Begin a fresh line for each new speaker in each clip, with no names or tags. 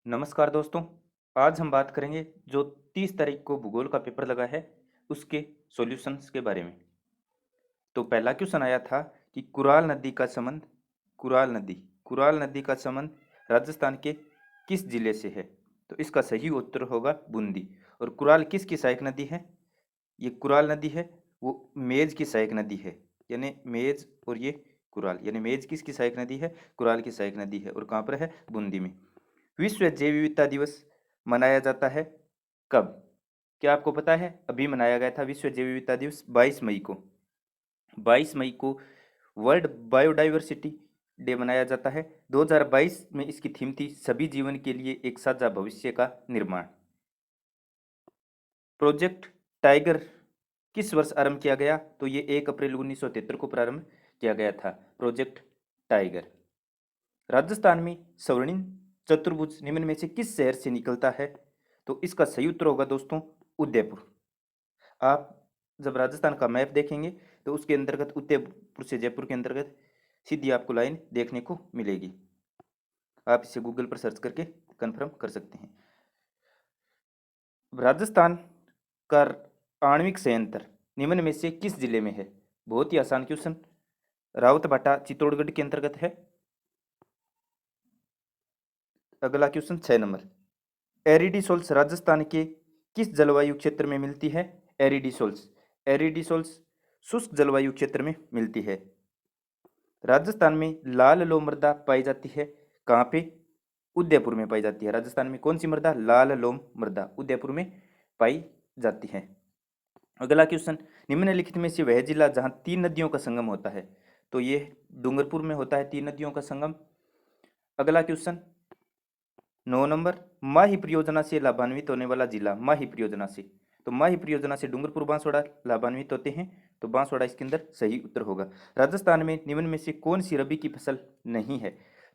नमस्कार दोस्तों। आज हम बात करेंगे जो 30 तारीख को भूगोल का पेपर लगा है उसके सॉल्यूशंस के बारे में। तो पहला क्वेश्चन आया था कि कुराल नदी का संबंध राजस्थान के किस जिले से है। तो इसका सही उत्तर होगा बूंदी। और कुराल किसकी सहायक नदी है? ये कुराल नदी है वो मेज की सहायक नदी है। यानी मेज और ये कुराल यानी मेज किसकी सहायक नदी है? कुराल की सहायक नदी है। और कहाँ पर है? बूंदी में। विश्व जैव विविधता दिवस मनाया जाता है कब? क्या आपको पता है? अभी मनाया गया था विश्व जैव विविधता दिवस 22 मई को। 22 मई को वर्ल्ड बायोडाइवर्सिटी डे मनाया जाता है। 2022 में इसकी थीम थी सभी जीवन के लिए एक साझा भविष्य का निर्माण। प्रोजेक्ट टाइगर किस वर्ष आरंभ किया गया? तो ये 1 अप्रैल 1973 को प्रारंभ किया गया था प्रोजेक्ट टाइगर। राजस्थान में स्वर्णिम चतुर्भुज निम्न में से किस शहर से निकलता है? तो इसका सही उत्तर होगा दोस्तों उदयपुर। आप जब राजस्थान का मैप देखेंगे तो उसके अंतर्गत उदयपुर से जयपुर के अंतर्गत सीधी आपको लाइन देखने को मिलेगी। आप इसे गूगल पर सर्च करके कंफर्म कर सकते हैं। राजस्थान का आणविक संयंत्र निम्न में से किस जिले में है? बहुत ही आसान क्वेश्चन। रावतभाटा चित्तौड़गढ़ के अंतर्गत है। अगला क्वेश्चन 6 नंबर। एरिडीसोल्स राजस्थान के किस जलवायु क्षेत्र में मिलती है? एरिडीसोल्स शुष्क जलवायु क्षेत्र में मिलती है। राजस्थान में लाल लो मृदा पाई जाती है कहाँ पे? उदयपुर में पाई जाती है। राजस्थान में कौन सी मृदा? लाल लोम मृदा उदयपुर में पाई जाती है। अगला क्वेश्चन। निम्नलिखित में से वह जिला जहाँ 3 नदियों का संगम होता है? तो ये डूंगरपुर में होता है 3 नदियों का संगम। अगला क्वेश्चन 9 नंबर। माही परियोजना से लाभान्वित होने वाला जिला? माही परियोजना से, तो माही परियोजना से डूंगरपुर बांसवाड़ा लाभान्वित होते हैं। तो बांसवाड़ा इसके अंदर सही उत्तर होगा। राजस्थान में निम्न में से कौन सी रबी की फसल नहीं है?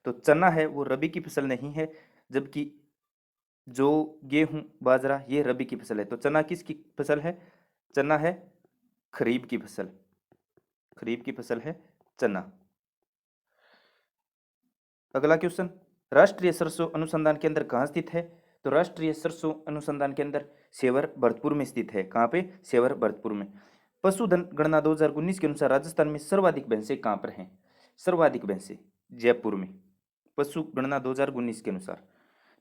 तो चना है वो रबी की फसल नहीं है, जबकि जो गेहूं बाजरा ये रबी की फसल है। तो चना किसकी फसल है? चना है खरीफ की फसल। खरीफ की फसल है चना। अगला क्वेश्चन। राष्ट्रीय सरसों अनुसंधान केंद्र कहाँ स्थित है? तो राष्ट्रीय सरसों अनुसंधान केंद्र सेवर भरतपुर में स्थित है। कहाँ पे? सेवर भरतपुर में। पशुधन गणना 2019 के अनुसार राजस्थान में सर्वाधिक भैंसें कहाँ पर हैं? सर्वाधिक भैंसें जयपुर में। पशु गणना 2019 के अनुसार।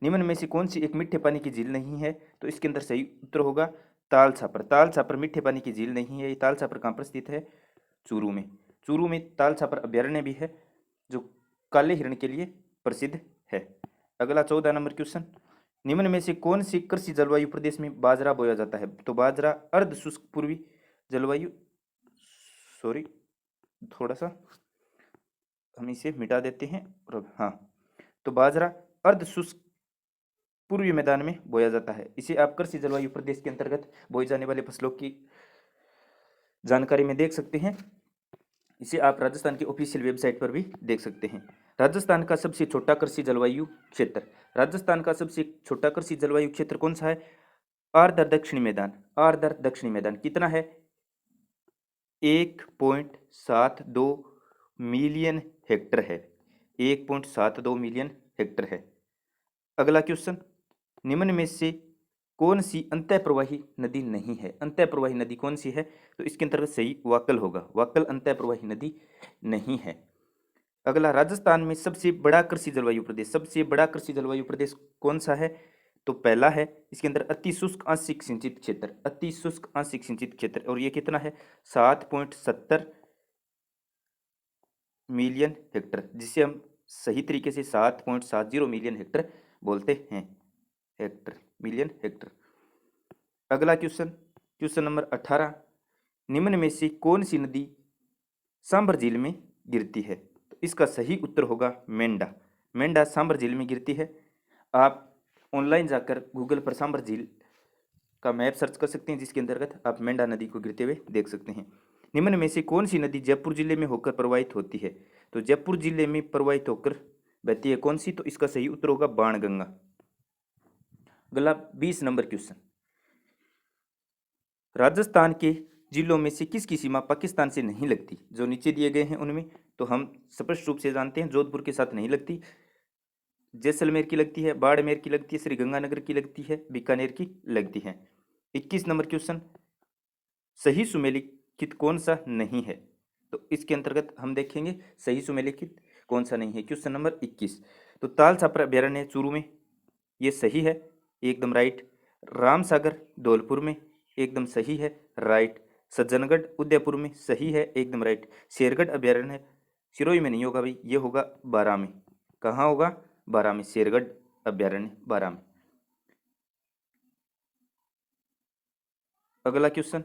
निम्न में से कौन सी एक मीठे पानी की झील नहीं है? तो इसके अंदर सही उत्तर होगा ताल छापर। ताल छापर मीठे पानी की झील नहीं है। ये ताल छापर कहाँ पर स्थित है? चूरू में। चूरू में ताल छापर अभ्यारण्य भी है जो काले हिरण के लिए प्रसिद्ध है। अगला 14 नंबर क्वेश्चन। निम्न में से कौन सी कृषि जलवायु प्रदेश में बाजरा बोया जाता है? तो बाजरा अर्ध शुष्क पूर्वी जलवायु, सॉरी थोड़ा सा हम इसे मिटा देते हैं। और हाँ, तो बाजरा अर्ध शुष्क पूर्वी मैदान में बोया जाता है। इसे आप कृषि जलवायु प्रदेश के अंतर्गत बोए जाने वाले फसलों की जानकारी में देख सकते हैं। इसे आप राजस्थान की ऑफिशियल वेबसाइट पर भी देख सकते हैं। राजस्थान का सबसे छोटा कृषि जलवायु क्षेत्र? राजस्थान का सबसे छोटा कृषि जलवायु क्षेत्र कौन सा है? आर्द्र दक्षिणी मैदान। आर्द्र दक्षिणी मैदान कितना है? 1.72 मिलियन हेक्टर है। 1.72 मिलियन हेक्टर है। अगला क्वेश्चन। निम्न में से कौन सी अंतः प्रवाही नदी नहीं है? अंतः प्रवाही नदी कौन सी है? तो इसके अंतर्गत सही वाकल होगा। वाकल अंतः प्रवाही नदी नहीं है। अगला, राजस्थान में सबसे बड़ा कृषि जलवायु प्रदेश, सबसे बड़ा कृषि जलवायु प्रदेश कौन सा है? तो पहला है इसके अंदर अति शुष्क आंशिक सिंचित क्षेत्र। अति शुष्क आंशिक सिंचित क्षेत्र, और ये कितना है? 7.70 मिलियन हेक्टर, जिसे हम सही तरीके से 7.70 मिलियन हेक्टर बोलते हैं। Hector, million Hector. अगला क्वेश्चन, क्वेश्चन नंबर 18। निम्न में से कौन सी नदी सांभर झील में गिरती है? तो इसका सही उत्तर होगा मेंढा। मेंढा सांभर झील में गिरती है। आप ऑनलाइन जाकर गूगल पर सांभर झील का मैप सर्च कर सकते हैं, जिसके अंतर्गत आप मेंढा नदी को गिरते हुए देख सकते हैं। निम्न में से कौन सी नदी जयपुर जिले में होकर प्रवाहित होती है? तो जयपुर जिले में प्रवाहित होकर बहती है कौन सी? तो इसका सही उत्तर होगा बाणगंगा। अगला 20 नंबर क्वेश्चन। राजस्थान के जिलों में से किसकी सीमा पाकिस्तान से नहीं लगती? जो नीचे दिए गए हैं उनमें तो हम स्पष्ट रूप से जानते हैं जोधपुर के साथ नहीं लगती, जैसलमेर की लगती है, बाड़मेर की लगती है, श्री गंगानगर की लगती है, बीकानेर की लगती है। 21 नंबर क्वेश्चन, सही सुमेलित कौन सा नहीं है? तो इसके अंतर्गत हम देखेंगे सही सुमेलित कौन सा नहीं है। क्वेश्चन नंबर 21, तो ताल छापर अभ्यारण्य चूरू में, ये सही है, एकदम राइट। रामसागर धौलपुर में, एकदम सही है, राइट। सज्जनगढ़ उदयपुर में, सही है, एकदम राइट। शेरगढ़ अभ्यारण्य सिरोही में नहीं होगा भाई, ये होगा बारां में। कहाँ होगा? बारां में, शेरगढ़ अभ्यारण्य बारां में। अगला क्वेश्चन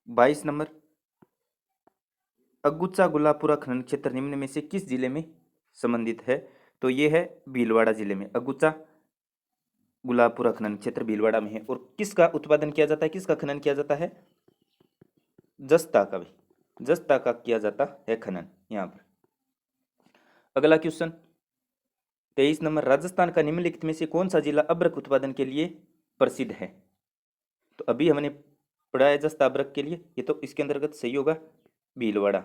22 नंबर, अगुचा गुलापुरा खनन क्षेत्र निम्न में से किस जिले में संबंधित है? तो ये है भीलवाड़ा जिले में। अगुचा गुलापुरा खनन क्षेत्र भीलवाड़ा में है। और किसका उत्पादन किया जाता है, किसका खनन किया जाता है? जस्ता का भी, जस्ता का किया जाता है खनन यहाँ पर। अगला क्वेश्चन 23 नंबर, राजस्थान का निम्नलिखित में से कौन सा जिला अब्रक उत्पादन के लिए प्रसिद्ध है? तो अभी हमने पढ़ा है जस्ता अब्रक के लिए, ये तो इसके अंतर्गत सही होगा भीलवाड़ा।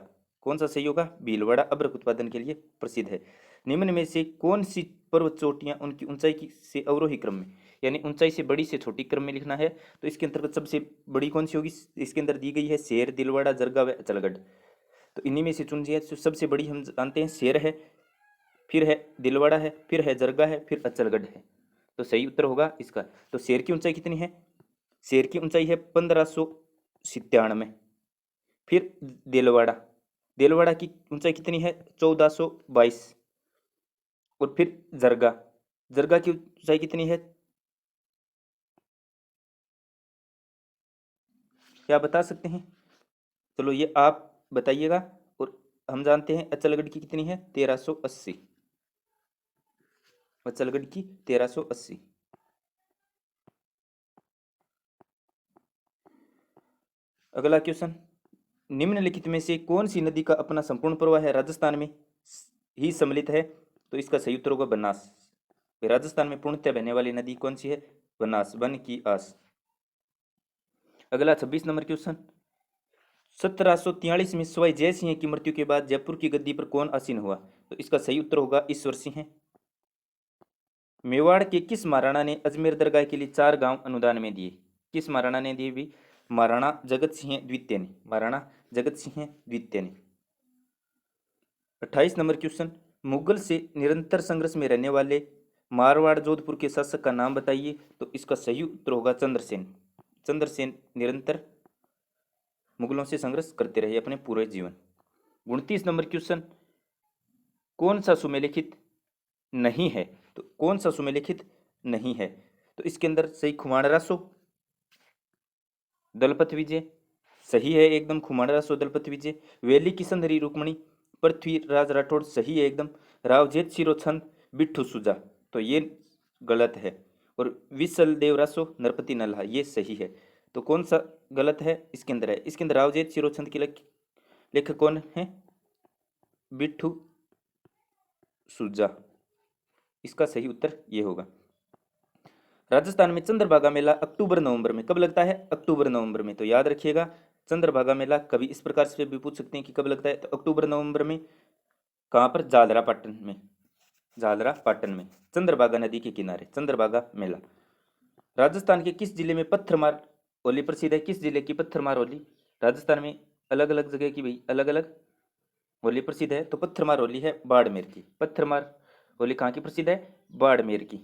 कौन सा सही होगा? भीलवाड़ा अब्रक उत्पादन के लिए प्रसिद्ध है। निम्न में से कौन सी पर्वत चोटियां उनकी ऊंचाई की से अवरोही क्रम में, यानी ऊंचाई से बड़ी से छोटी क्रम में लिखना है, तो इसके अंतर्गत सबसे बड़ी कौन सी होगी? इसके अंदर दी गई है शेर, दिलवाड़ा, जरगा व अचलगढ़। तो इन्हीं में से चुनिए। तो सबसे बड़ी हम जानते हैं शेर है, फिर है दिलवाड़ा है, फिर है जरगा है, फिर अचलगढ़ है। तो सही उत्तर होगा इसका। तो शेर की ऊंचाई कितनी है? शेर की ऊंचाई है 1597। फिर दिलवाड़ा, दिलवाड़ा की ऊंचाई कितनी है? 1422। और फिर जरगा, जरगा की ऊंचाई कितनी है? क्या बता सकते हैं? चलो ये आप बताइएगा। और हम जानते हैं अचलगढ़ की कितनी है? 1380। अचलगढ़ की 1380। अगला क्वेश्चन, निम्नलिखित में से कौन सी नदी का अपना संपूर्ण प्रवाह है राजस्थान में ही सम्मिलित है? तो इसका सही उत्तर होगा बनास। राजस्थान में पूर्णतः बहने वाली नदी कौन सी है? बनास, वन की आस। अगला 26 नंबर क्वेश्चन, 1743 में सवाई जय सिंह की मृत्यु के बाद जयपुर की गद्दी पर कौन आसीन हुआ? तो इसका सही उत्तर होगा ईश्वर सिंह। मेवाड़ के किस महाराणा ने अजमेर दरगाह के लिए 4 गांव अनुदान में दिए? किस महाराणा ने दिए भी? महाराणा जगत सिंह द्वितीय ने, महाराणा जगत सिंह द्वितीय ने। 28 नंबर क्वेश्चन, मुगल से निरंतर संघर्ष में रहने वाले मारवाड़ जोधपुर के शासक का नाम बताइए। तो इसका सही उत्तर होगा चंद्रसेन। चंद्रसेन निरंतर मुगलों से संघर्ष करते रहे अपने पूरे जीवन। 29 नंबर क्वेश्चन, कौन सा सुमेलिखित नहीं है? तो कौन सा सुमेलिखित नहीं है? तो इसके अंदर सही खुमाणरासो दलपत विजय, सही है एकदम, खुमाणरासो दलपत विजय। वेली किशन हरी रुक्मणी पृथ्वीराज राठौड़, सही है एकदम। रावजेत शिरो छंद बिट्ठू सुजा, तो ये गलत है। और विसल देवरासो नरपति नल्हा, ये सही है। तो कौन सा गलत है इसके अंदर है? इसके अंदर रावजेत शिरो छंद के लेखक कौन है? बिट्ठू सुजा। इसका सही उत्तर ये होगा। राजस्थान में चंद्रभागा मेला अक्टूबर नवंबर में कब लगता है? अक्टूबर नवंबर में। तो याद रखिएगा चंद्रभागा मेला कभी इस प्रकार से भी पूछ सकते हैं कि कब लगता है, तो अक्टूबर नवंबर में। कहाँ पर? जालरा पाटन में, जालरा पाटन में, चंद्रभागा नदी के किनारे चंद्रभागा मेला। राजस्थान के किस जिले में पत्थरमार होली प्रसिद्ध है? किस जिले की पत्थरमार होली? राजस्थान में अलग अलग जगह की भाई अलग अलग होली प्रसिद्ध है। तो पत्थरमार होली है बाड़मेर की। पत्थरमार होली कहाँ की प्रसिद्ध है? बाड़मेर की।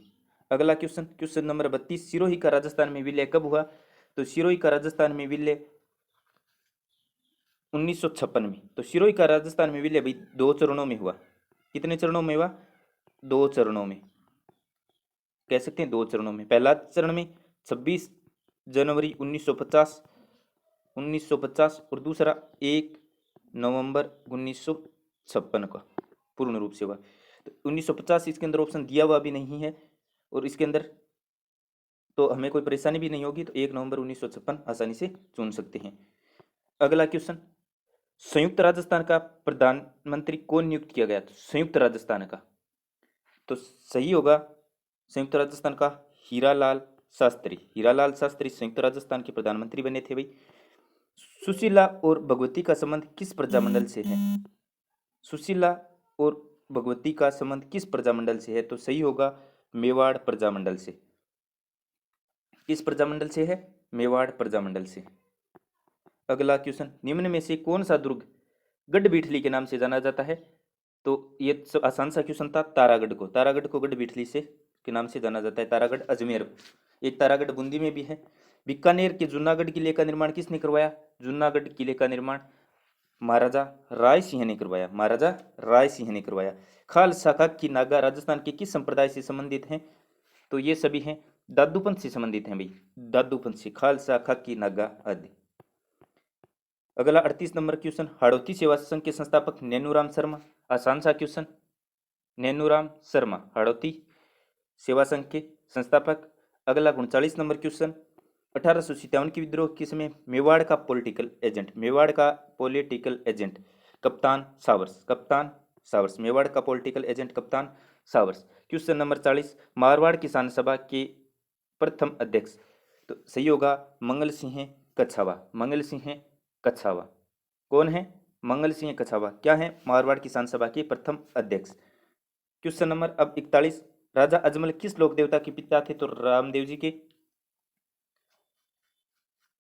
अगला क्वेश्चन, क्वेश्चन नंबर 32, सिरोही का राजस्थान में विलय कब हुआ? तो सिरोही का राजस्थान में विलय 1956 में। तो सिरोही का राजस्थान में विलय भाई 2 चरणों में हुआ। कितने चरणों में हुआ? 2 चरणों में, कह सकते हैं 2 चरणों में। पहला चरण में 26 जनवरी 1950 और दूसरा 1 नवंबर 1956 का पूर्ण रूप से हुआ। तो 1950 इसके अंदर ऑप्शन दिया हुआ भी नहीं है, और इसके अंदर तो हमें कोई परेशानी भी नहीं होगी। तो 1 नवंबर 1956 आसानी से चुन सकते हैं। अगला क्वेश्चन, संयुक्त राजस्थान का प्रधानमंत्री कौन नियुक्त किया गया? तो संयुक्त राजस्थान का, तो सही होगा संयुक्त राजस्थान का हीरालाल शास्त्री। हीरालाल शास्त्री संयुक्त राजस्थान के प्रधानमंत्री बने थे भाई। सुशीला और भगवती का संबंध किस प्रजामंडल से है? सुशीला और भगवती का संबंध किस प्रजामंडल से है? तो सही होगा मेवाड़ प्रजामंडल से। किस प्रजामंडल से है? मेवाड़ प्रजामंडल से। अगला क्वेश्चन, निम्न में से कौन सा दुर्ग गढ़बीठली के नाम से जाना जाता है? तो ये आसान सा क्वेश्चन था। तारागढ़ को गढ़बीठली से के नाम से जाना जाता है। तारागढ़ अजमेर, एक तारागढ़ बूंदी में भी है। बीकानेर के जूनागढ़ किले का निर्माण किसने करवाया? जूनागढ़ किले का निर्माण महाराजा राय सिंह ने करवाया। महाराजा राय सिंह ने करवाया। खालसा खाकी नागा राजस्थान के किस संप्रदाय से संबंधित हैं? तो ये सभी हैं दादूपंथ से संबंधित हैं भाई, दादूपंथ से, खालसा खाकी नागा आदि। अगला 38 नंबर क्वेश्चन, हाड़ौती सेवा संघ के संस्थापक नैनूराम शर्मा। आसान सा क्वेश्चन, नैनूराम शर्मा हाड़ौती सेवा संघ के संस्थापक। अगला 39 नंबर क्वेश्चन, 1857 के विद्रोह के समय मेवाड़ का पॉलिटिकल एजेंट कप्तान सावर्स, मेवाड़ का पॉलिटिकल एजेंट कप्तान सावर्स। क्वेश्चन नंबर 40, मारवाड़ किसान सभा के प्रथम अध्यक्ष? तो सही होगा मंगल सिंह कछावा। कौन है? मंगल सिंह कछावा। क्या है? मारवाड़ किसान सभा के प्रथम अध्यक्ष। क्वेश्चन नंबर अब 41, राजा अजमल किस लोक देवता के पिता थे? तो रामदेव जी के,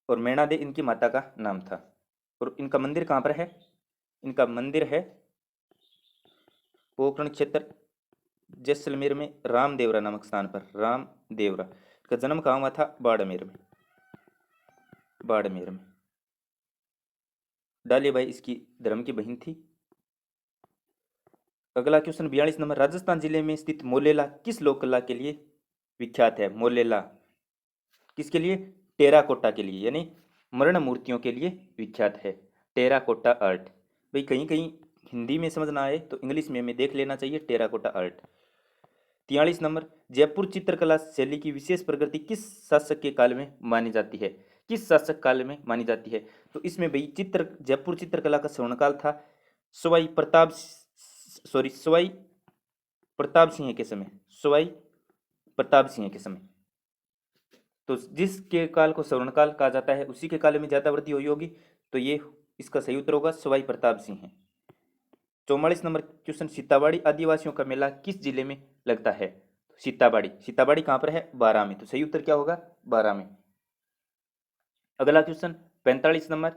और मैणादे इनकी माता का नाम था। और इनका मंदिर कहाँ पर है? इनका मंदिर है पोखरण क्षेत्र जैसलमेर में रामदेवरा नामक स्थान पर। रामदेवरा। इनका जन्म कहाँ हुआ था? बाड़मेर में। डालीबाई इसकी धर्म की बहन थी। अगला क्वेश्चन 42 नंबर, राजस्थान जिले में स्थित मोलेला किस लोक कला के लिए विख्यात है? मोलेला किसके लिए? टेराकोटा के लिए, यानी मरण मूर्तियों के लिए विख्यात है। Terracotta art. भाई कहीं कहीं हिंदी में समझ ना आए तो इंग्लिश में हमें देख लेना चाहिए, टेराकोटा आर्ट। 43 नंबर, जयपुर चित्रकला शैली की विशेष प्रगति किस शासक के काल में मानी जाती है? किस शासक काल में मानी जाती है? तो इसमें भाई जयपुर चित्रकला का स्वर्णकाल था सवाई प्रताप सिंह के समय। तो जिसके काल को स्वर्णकाल कहा जाता है उसी के काल में ज्यादा वृद्धि हुई होगी, तो ये इसका सही उत्तर होगा सवाई प्रताप सिंह है। 44 नंबर क्वेश्चन, सीताबाड़ी आदिवासियों का मेला किस जिले में लगता है? सीताबाड़ी कहां पर है? बारां में। तो सही उत्तर क्या होगा? बारां में। अगला क्वेश्चन 45 नंबर,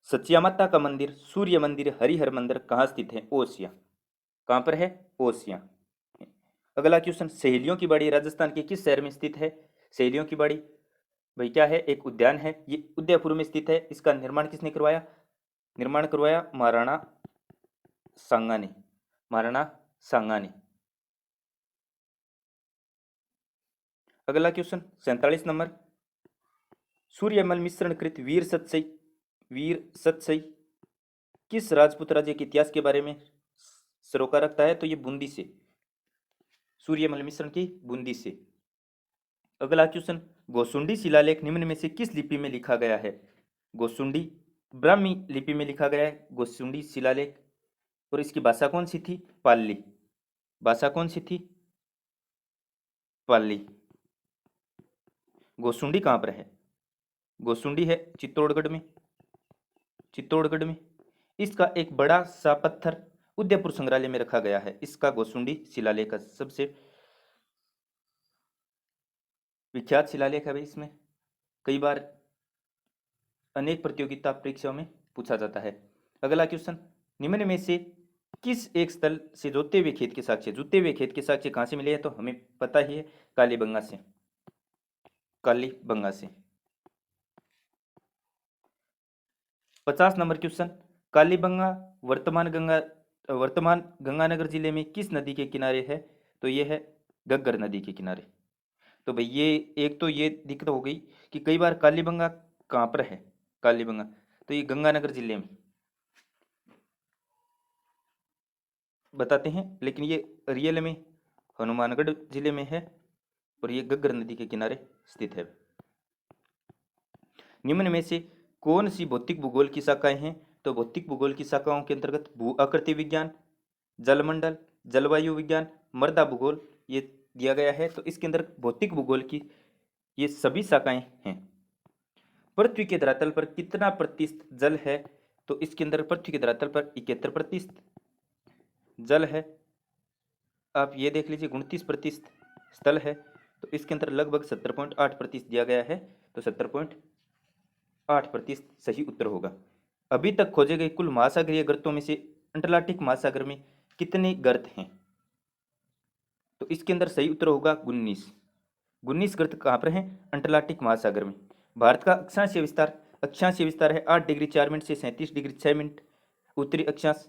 सचिया माता का मंदिर, सूर्य मंदिर, हरिहर मंदिर कहाँ स्थित है? ओसिया। कहां पर है? ओसिया। अगला क्वेश्चन, सहेलियों की बाड़ी राजस्थान के किस शहर में स्थित है? सहेलियों की बाड़ी भाई क्या है? एक उद्यान है, ये उदयपुर में स्थित है। इसका निर्माण किसने करवाया? महाराणा सांगा ने। अगला क्वेश्चन 47 नंबर, सूर्यमल मिश्रण कृत वीर सतसई किस राजपूत राज्य के इतिहास के बारे में सरोकार रखता है? तो ये बूंदी से, सूर्यमल मिश्रण की बूंदी से। अगला क्वेश्चन, गोसुंडी शिलालेख निम्न में से किस लिपि में लिखा गया है? गोसुंडी ब्राह्मी लिपि में लिखा गया है गोसुंडी शिलालेख। और इसकी भाषा कौन सी थी? पाली। भाषा कौन सी थी? पाली। गोसुंडी कहाँ पर है? गोसुंडी है चित्तौड़गढ़ में। इसका एक बड़ा सा पत्थर उदयपुर संग्रहालय में रखा गया है। इसका गोसुंडी शिलालेख का सबसे विख्यात शिलालेख है भाई। इसमें कई बार अनेक प्रतियोगिता परीक्षाओं में पूछा जाता है। अगला क्वेश्चन, निम्न में से किस एक स्थल से जुते हुए खेत के साक्ष्य कहां से मिले हैं? तो हमें पता ही है, कालीबंगा से। 50 नंबर क्वेश्चन, कालीबंगा वर्तमान गंगानगर जिले में किस नदी के किनारे है? तो ये है घग्गर नदी के किनारे। तो भाई ये एक तो ये दिक्कत हो गई कि कई बार कालीबंगा कहाँ पर है? कालीबंगा तो ये गंगानगर जिले में बताते हैं, लेकिन ये रियल में हनुमानगढ़ जिले में है और ये घग्गर नदी के किनारे स्थित है। निम्न में से कौन सी भौतिक भूगोल की शाखाएं हैं? तो भौतिक भूगोल की शाखाओं के अंतर्गत भू आकृति विज्ञान, जलमंडल, जलवायु विज्ञान, मृदा भूगोल ये दिया गया है। तो इसके अंदर भौतिक भूगोल की ये सभी शाखाएं हैं। पृथ्वी के धरातल पर कितना प्रतिशत जल है? तो इसके अंदर पृथ्वी के धरातल पर 71%, जल है, आप ये देख लीजिए 29% स्थल है, तो इसके अंदर लगभग 70.8% दिया गया है, तो 70.8% सही उत्तर होगा। अभी तक खोजे गए कुल महासागरीय गर्तों में से अंटार्कटिक महासागर में कितने गर्त हैं? तो इसके अंदर सही उत्तर होगा 19 गर्त कहाँ पर हैं? अंटार्कटिक महासागर में। भारत का अक्षांशीय विस्तार है 8 डिग्री 4 मिनट से 37 डिग्री 6 मिनट उत्तरी अक्षांश।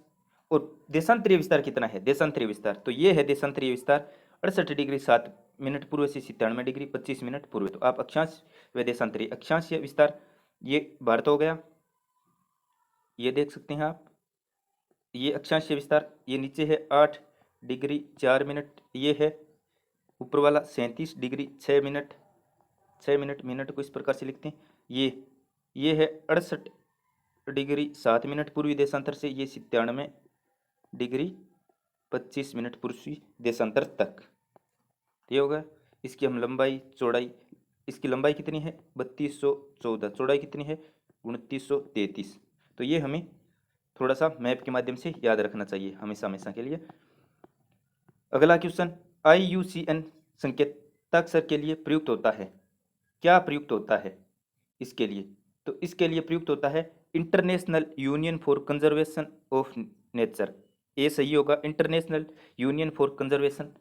और देशांतरीय विस्तार कितना है? देशांतरीय विस्तार तो ये है देशांतरीय विस्तार 68 डिग्री 7 मिनट पूर्व से 97 डिग्री 25 मिनट पूर्व। तो आप अक्षांश व देशांतरीय अक्षांशीय विस्तार ये भारत हो गया, ये देख सकते हैं आप। ये अक्षांशीय विस्तार ये नीचे है 8 डिग्री 4 मिनट, ये है ऊपर वाला 37 डिग्री 6 मिनट, 6 मिनट मिनट को इस प्रकार से लिखते हैं। ये है 68 डिग्री 7 मिनट पूर्वी देशांतर से, ये 97 डिग्री 25 मिनट पूर्वी देशांतर तक। ये होगा इसकी हम लंबाई चौड़ाई, इसकी लंबाई कितनी है 3214, चौड़ाई कितनी है 2933। तो ये हमें थोड़ा सा मैप के माध्यम से याद रखना चाहिए हमेशा हमेशा के लिए। अगला क्वेश्चन, IUCN संकेताक्षर के लिए प्रयुक्त होता है, क्या प्रयुक्त होता है इसके लिए? तो इसके लिए प्रयुक्त होता है international union for conservation of nature, ये सही होगा, international union for conservation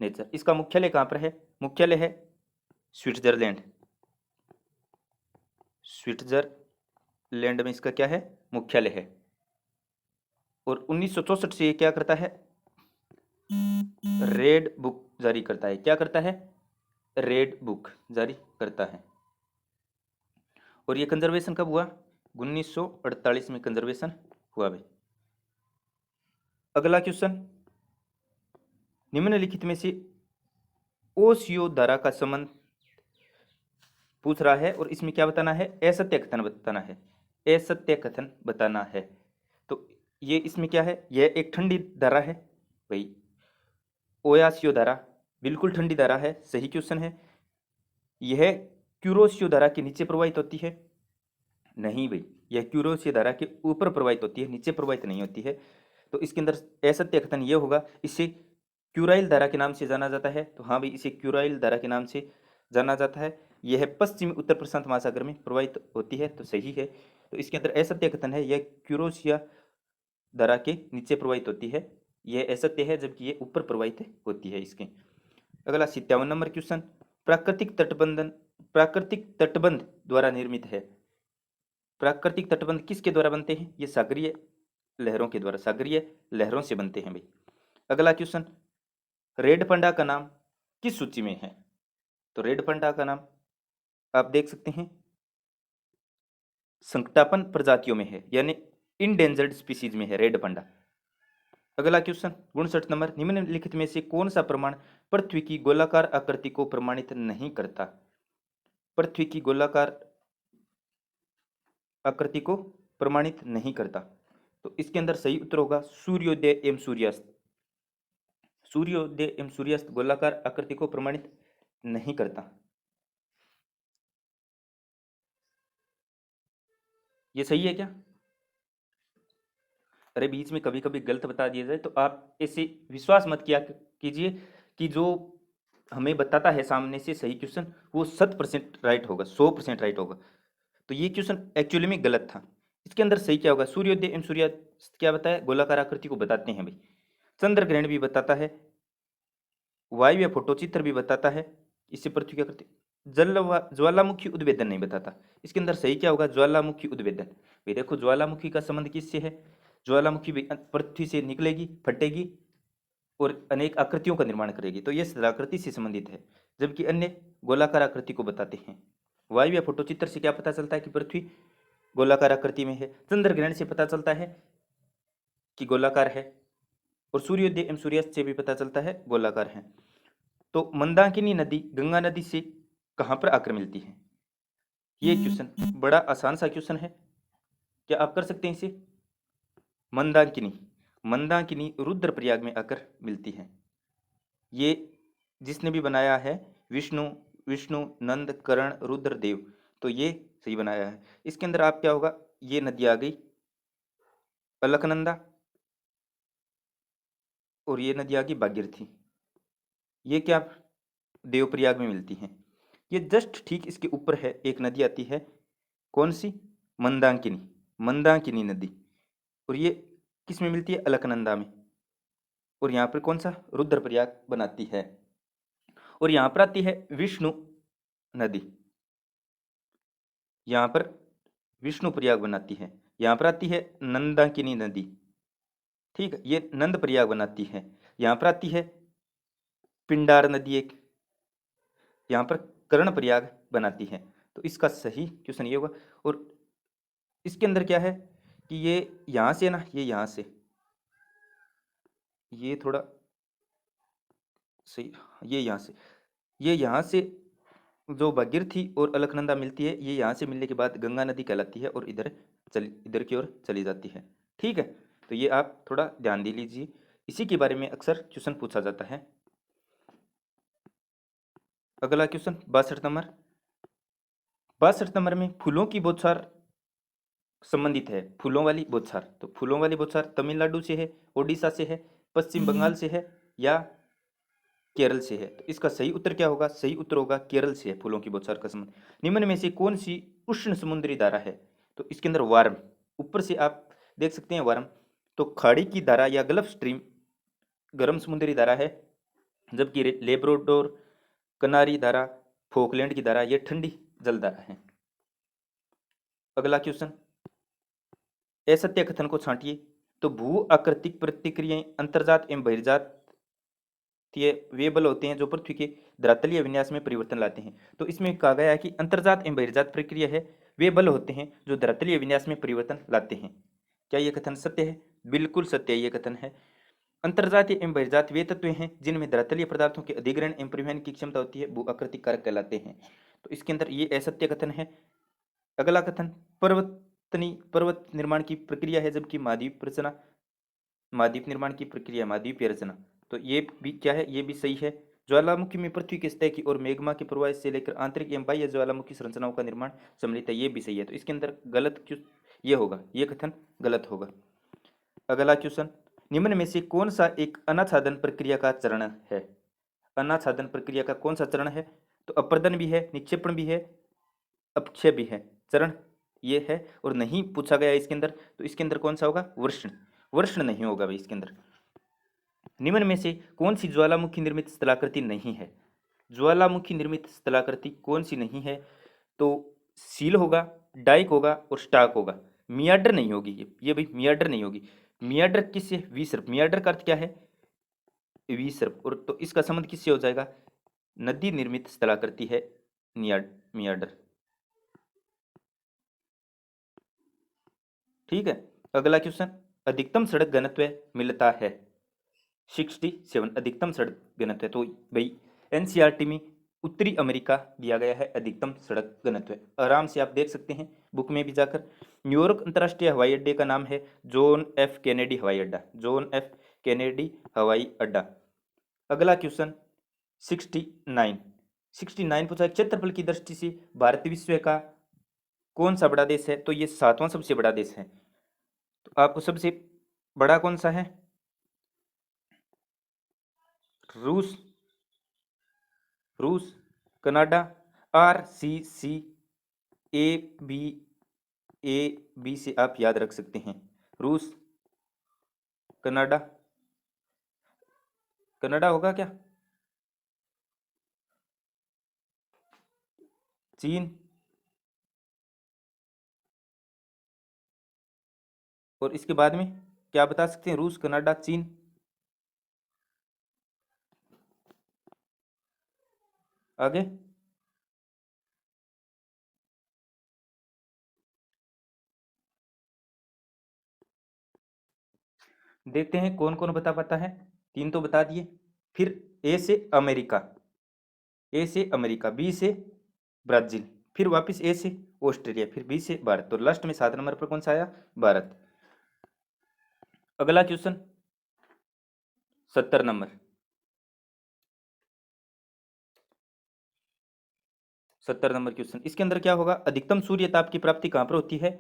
nature. इसका मुख्यालय कहाँ पर है? मुख्यालय है स्विट्जरलैंड, स्विट्जरलैंड में इसका क्या है? मुख्यालय है। और 1964 से ये क्या करता है? रेड बुक जारी करता है। क्या करता है? रेड बुक जारी करता है। और ये कंजर्वेशन कब हुआ? 1948 में कंजर्वेशन हुआ भाई। अगला क्वेश्चन, निम्नलिखित में से ओसियो धारा का संबंध पूछ रहा है और इसमें क्या बताना है? असत्य कथन बताना है, असत्य कथन बताना है। तो ये इसमें क्या है? यह एक ठंडी धारा है भाई, ओयासियो धारा बिल्कुल ठंडी धारा है, सही क्वेश्चन है। यह क्यूरोसियो धारा के नीचे प्रवाहित होती है? नहीं भाई, यह क्यूरोसियो धारा के ऊपर प्रवाहित होती है, नीचे प्रवाहित नहीं होती है। तो इसके अंदर असत्य कथन ये होगा, इसे क्यूराइल धारा के नाम से जाना जाता है। तो हाँ भाई, इसे क्यूराइल धारा के नाम से जाना जाता है। यह पश्चिमी उत्तर प्रशांत महासागर में प्रवाहित होती है, तो सही है। तो इसके अंदर असत्य कथन है, यह क्यूरोसिया धारा के नीचे प्रवाहित होती है, यह असत्य है, जबकि ये ऊपर प्रवाहित होती है इसके। अगला 57 नंबर क्वेश्चन, प्राकृतिक तटबंध द्वारा निर्मित है। प्राकृतिक तटबंध किसके द्वारा बनते हैं? ये सागरीय लहरों के द्वारा, सागरीय लहरों से बनते हैं भाई। अगला क्वेश्चन, रेड पंडा का नाम किस सूची में है? तो रेड पंडा का नाम आप देख सकते हैं संकटापन प्रजातियों में है, यानी इंडेंजर्ड स्पीसीज में है रेड पंडा। अगला क्वेश्चन 59 नंबर, निम्नलिखित में से कौन सा प्रमाण पृथ्वी की गोलाकार आकृति को प्रमाणित नहीं करता? पृथ्वी की गोलाकार आकृति को प्रमाणित नहीं करता। तो इसके अंदर सही उत्तर होगा सूर्योदय एवं सूर्यास्त। सूर्योदय एवं सूर्यास्त गोलाकार आकृति को प्रमाणित नहीं करता। ये सही है क्या? अरे बीच में कभी कभी गलत बता दिया जाए तो आप ऐसे विश्वास मत किया कीजिए कि जो हमें बताता है सामने से सही क्वेश्चन वो 100% राइट होगा, 100% राइट होगा। तो ये क्वेश्चन एक्चुअली में गलत था। इसके अंदर सही क्या होगा? सूर्योदय एवं सूर्यास्त क्या बताया? गोलाकार आकृति को बताते हैं भाई। चंद्र ग्रहण भी बताता है, वायु या फोटोचित्र भी बताता है, इससे पृथ्वी की आकृति। ज्वालामुखी उद्भेदन नहीं बताता। इसके अंदर सही क्या होगा? ज्वालामुखी उद्भेदन। भाई देखो ज्वालामुखी का संबंध किससे है? ज्वालामुखी पृथ्वी से निकलेगी, फटेगी और अनेक आकृतियों का निर्माण करेगी, तो ये स्थलाकृति से संबंधित है, जबकि अन्य गोलाकार आकृति को बताते हैं। वायु या फोटोचित्र से क्या पता चलता है कि पृथ्वी गोलाकार आकृति में है। चंद्र ग्रहण से पता चलता है कि गोलाकार है, और सूर्योदय एवं सूर्यास्त से भी पता चलता है गोलाकार है। तो मंदाकिनी नदी गंगा नदी से कहाँ पर आकर मिलती है? ये क्वेश्चन बड़ा आसान सा क्वेश्चन है, क्या आप कर सकते हैं इसे? मंदाकिनी रुद्रप्रयाग में आकर मिलती है। ये जिसने भी बनाया है विष्णु नंद कर्ण रुद्रदेव, तो ये सही बनाया है। इसके अंदर आप क्या होगा? ये नदी आ गई अलकनंदा, और ये नदी आ गई भागीरथी। ये क्या देवप्रयाग में मिलती है। ये जस्ट ठीक इसके ऊपर है एक नदी आती है, कौन सी, मंदाकिनी, मंदाकिनी नदी। और ये किस में मिलती है, अलकनंदा में। और यहाँ पर कौन सा, रुद्रप्रयाग बनाती है। और यहाँ पर आती है विष्णु नदी, यहाँ पर विष्णु प्रयाग बनाती है। यहाँ पर आती है नंदाकिनी नदी, ठीक है, ये नंद प्रयाग बनाती है। यहाँ पर आती है पिंडार नदी एक, यहाँ पर कर्ण प्रयाग बनाती है। तो इसका सही क्वेश्चन ये होगा। और इसके अंदर क्या है कि ये यहाँ से ना, ये यहाँ से, ये थोड़ा सही, ये यहाँ से, ये यहाँ से जो भागीरथी और अलकनंदा मिलती है, ये यहाँ से मिलने के बाद गंगा नदी कहलाती है और इधर की ओर चली जाती है। ठीक है, तो ये आप थोड़ा ध्यान दे लीजिए, इसी के बारे में अक्सर क्वेश्चन पूछा जाता है। अगला क्वेश्चन 62 नंबर, 62 नंबर में फूलों की बौछार संबंधित है, फूलों वाली बौछार। तो फूलों वाली बौछार तमिलनाडु से है, ओडिशा से है, पश्चिम बंगाल से है या केरल से है। तो इसका सही उत्तर क्या होगा, सही उत्तर होगा केरल से है फूलों की बौछार का संबंध। निम्न में से कौन सी उष्ण समुद्री धारा है। तो इसके अंदर वार्म, ऊपर से आप देख सकते हैं वार्म, तो खाड़ी की धारा या गल्फ स्ट्रीम गर्म समुद्री धारा है, जबकि लेब्राडोर, कनारी धारा, फोकलैंड की धारा ये ठंडी जल धारा है। अगला क्वेश्चन, असत्य कथन को छांटिए। तो भू आकृतिक प्रतिक्रियाएं अंतर्जात एवं बहिर्जात वे बल होते हैं जो पृथ्वी के धरातलीय विन्यास में परिवर्तन लाते हैं। तो इसमें कहा गया है कि अंतर्जात एवं बहिर्जात प्रक्रिया है, वे बल होते हैं जो धरातलीय विन्यास में परिवर्तन लाते हैं। क्या यह कथन सत्य है, बिल्कुल सत्य ये कथन है। अंतर्जातीय एवं बहिर्जात वे तत्व हैं जिनमें धरातलीय पदार्थों के अधिग्रहण एवं परिवहन की क्षमता होती है, भू आकृतिक कारक कहलाते हैं। तो इसके अंदर ये असत्य कथन है। अगला कथन, पर्वत निर्माण की प्रक्रिया है, जबकि महाद्वीप रचना, महाद्वीप निर्माण की प्रक्रिया, महाद्वीपीय रचना। तो ये भी क्या है, ये भी सही है। ज्वालामुखी में पृथ्वी के सतह की और मैग्मा के प्रवाह से लेकर आंतरिक एवं बाह्य ज्वालामुखी संरचनाओं का निर्माण सम्मिलित है, ये भी सही है। तो इसके अंदर गलत क्यों ये होगा, ये कथन गलत होगा। अगला क्वेश्चन, निम्न में से कौन सा एक अनाच्छादन प्रक्रिया का चरण है। अनाच्छादन प्रक्रिया का कौन सा चरण है। तो अपर्दन भी है, निक्षेपण भी है, अपक्षय भी है, चरण ये है। और नहीं पूछा गया इसके अंदर, तो इसके अंदर कौन सा होगा, वर्षण, वर्षण नहीं होगा भाई इसके अंदर। निम्न में से कौन सी ज्वालामुखी निर्मित स्थलाकृति नहीं है। ज्वालामुखी निर्मित स्थलाकृति कौन सी नहीं है। तो सील होगा, डाइक होगा और स्टाक होगा। मियाडर नहीं होगी ये भाई, मियाडर नहीं होगी। मियाडर किससे, विसर्प, मियाडर का अर्थ क्या है, विसर्प। और तो इसका संबंध किससे हो जाएगा, नदी निर्मित स्थलाकृति है मियाडर। ठीक है, अगला क्वेश्चन, अधिकतम सड़क घनत्व मिलता है 67, अधिकतम सड़क घनत्व। तो भाई एनसीईआरटी में उत्तरी अमेरिका दिया गया है अधिकतम सड़क घनत्व, आराम से आप देख सकते हैं बुक में भी जाकर। न्यूयॉर्क अंतर्राष्ट्रीय हवाई अड्डे का नाम है जॉन एफ कैनेडी हवाई अड्डा, जॉन एफ कैनेडी हवाई अड्डा। अगला क्वेश्चन 69, 69 पूछा है, क्षेत्रफल की दृष्टि से भारत विश्व का कौन सा बड़ा देश है। तो ये 7वां सबसे बड़ा देश है। तो आपको सबसे बड़ा कौन सा है, रूस, रूस, कनाडा, RCC, ए बी से आप याद रख सकते हैं, रूस, कनाडा, कनाडा होगा क्या, चीन, और इसके बाद में क्या बता सकते हैं, रूस, कनाडा, चीन। आगे देखते हैं कौन कौन बता पाता है। 3 तो बता दिए, फिर ए से अमेरिका, ए से अमेरिका, बी से ब्राजील, फिर वापस ए से ऑस्ट्रेलिया, फिर बी से भारत। तो लास्ट में 7 नंबर पर कौन सा आया, भारत। अगला क्वेश्चन 70 नंबर, 70 नंबर क्वेश्चन, इसके अंदर क्या होगा, अधिकतम सूर्य ताप की प्राप्ति कहाँ पर होती है।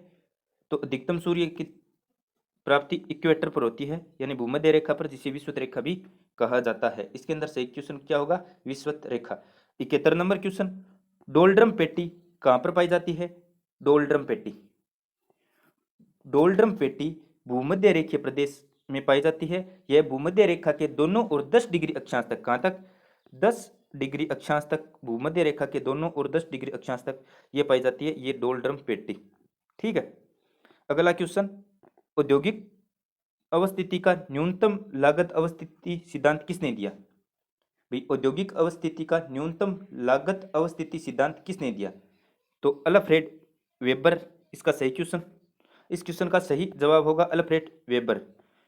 तो अधिकतम सूर्य की प्राप्ति इक्वेटर पर होती है, यानी भूमध्य रेखा पर, जिसे विषुवत रेखा भी कहा जाता है। इसके अंदर सही क्वेश्चन क्या होगा? विषुवत रेखा। 71 नंबर क्वेश्चन, डोलड्रम पेटी कहां पर पाई जाती है? डोलड्रम पेटी, डोलड्रम पेटी भूमध्य रेखीय प्रदेश में पाई जाती है। यह भूमध्य रेखा के दोनों ओर 10 डिग्री अक्षांश तक, कहां तक? 10 डिग्री अक्षांश तक, भूमध्य रेखा के दोनों ओर 10 डिग्री अक्षांश तक यह पाई जाती है, ये डोलड्रम पेटी। ठीक है। अगला क्वेश्चन, औद्योगिक अवस्थिति का न्यूनतम लागत अवस्थिति सिद्धांत किसने दिया? भाई औद्योगिक अवस्थिति का न्यूनतम लागत अवस्थिति सिद्धांत किसने दिया? तो अल्फ्रेड वेबर इसका सही क्वेश्चन। इस क्वेश्चन का सही जवाब होगा अल्फ्रेड वेबर।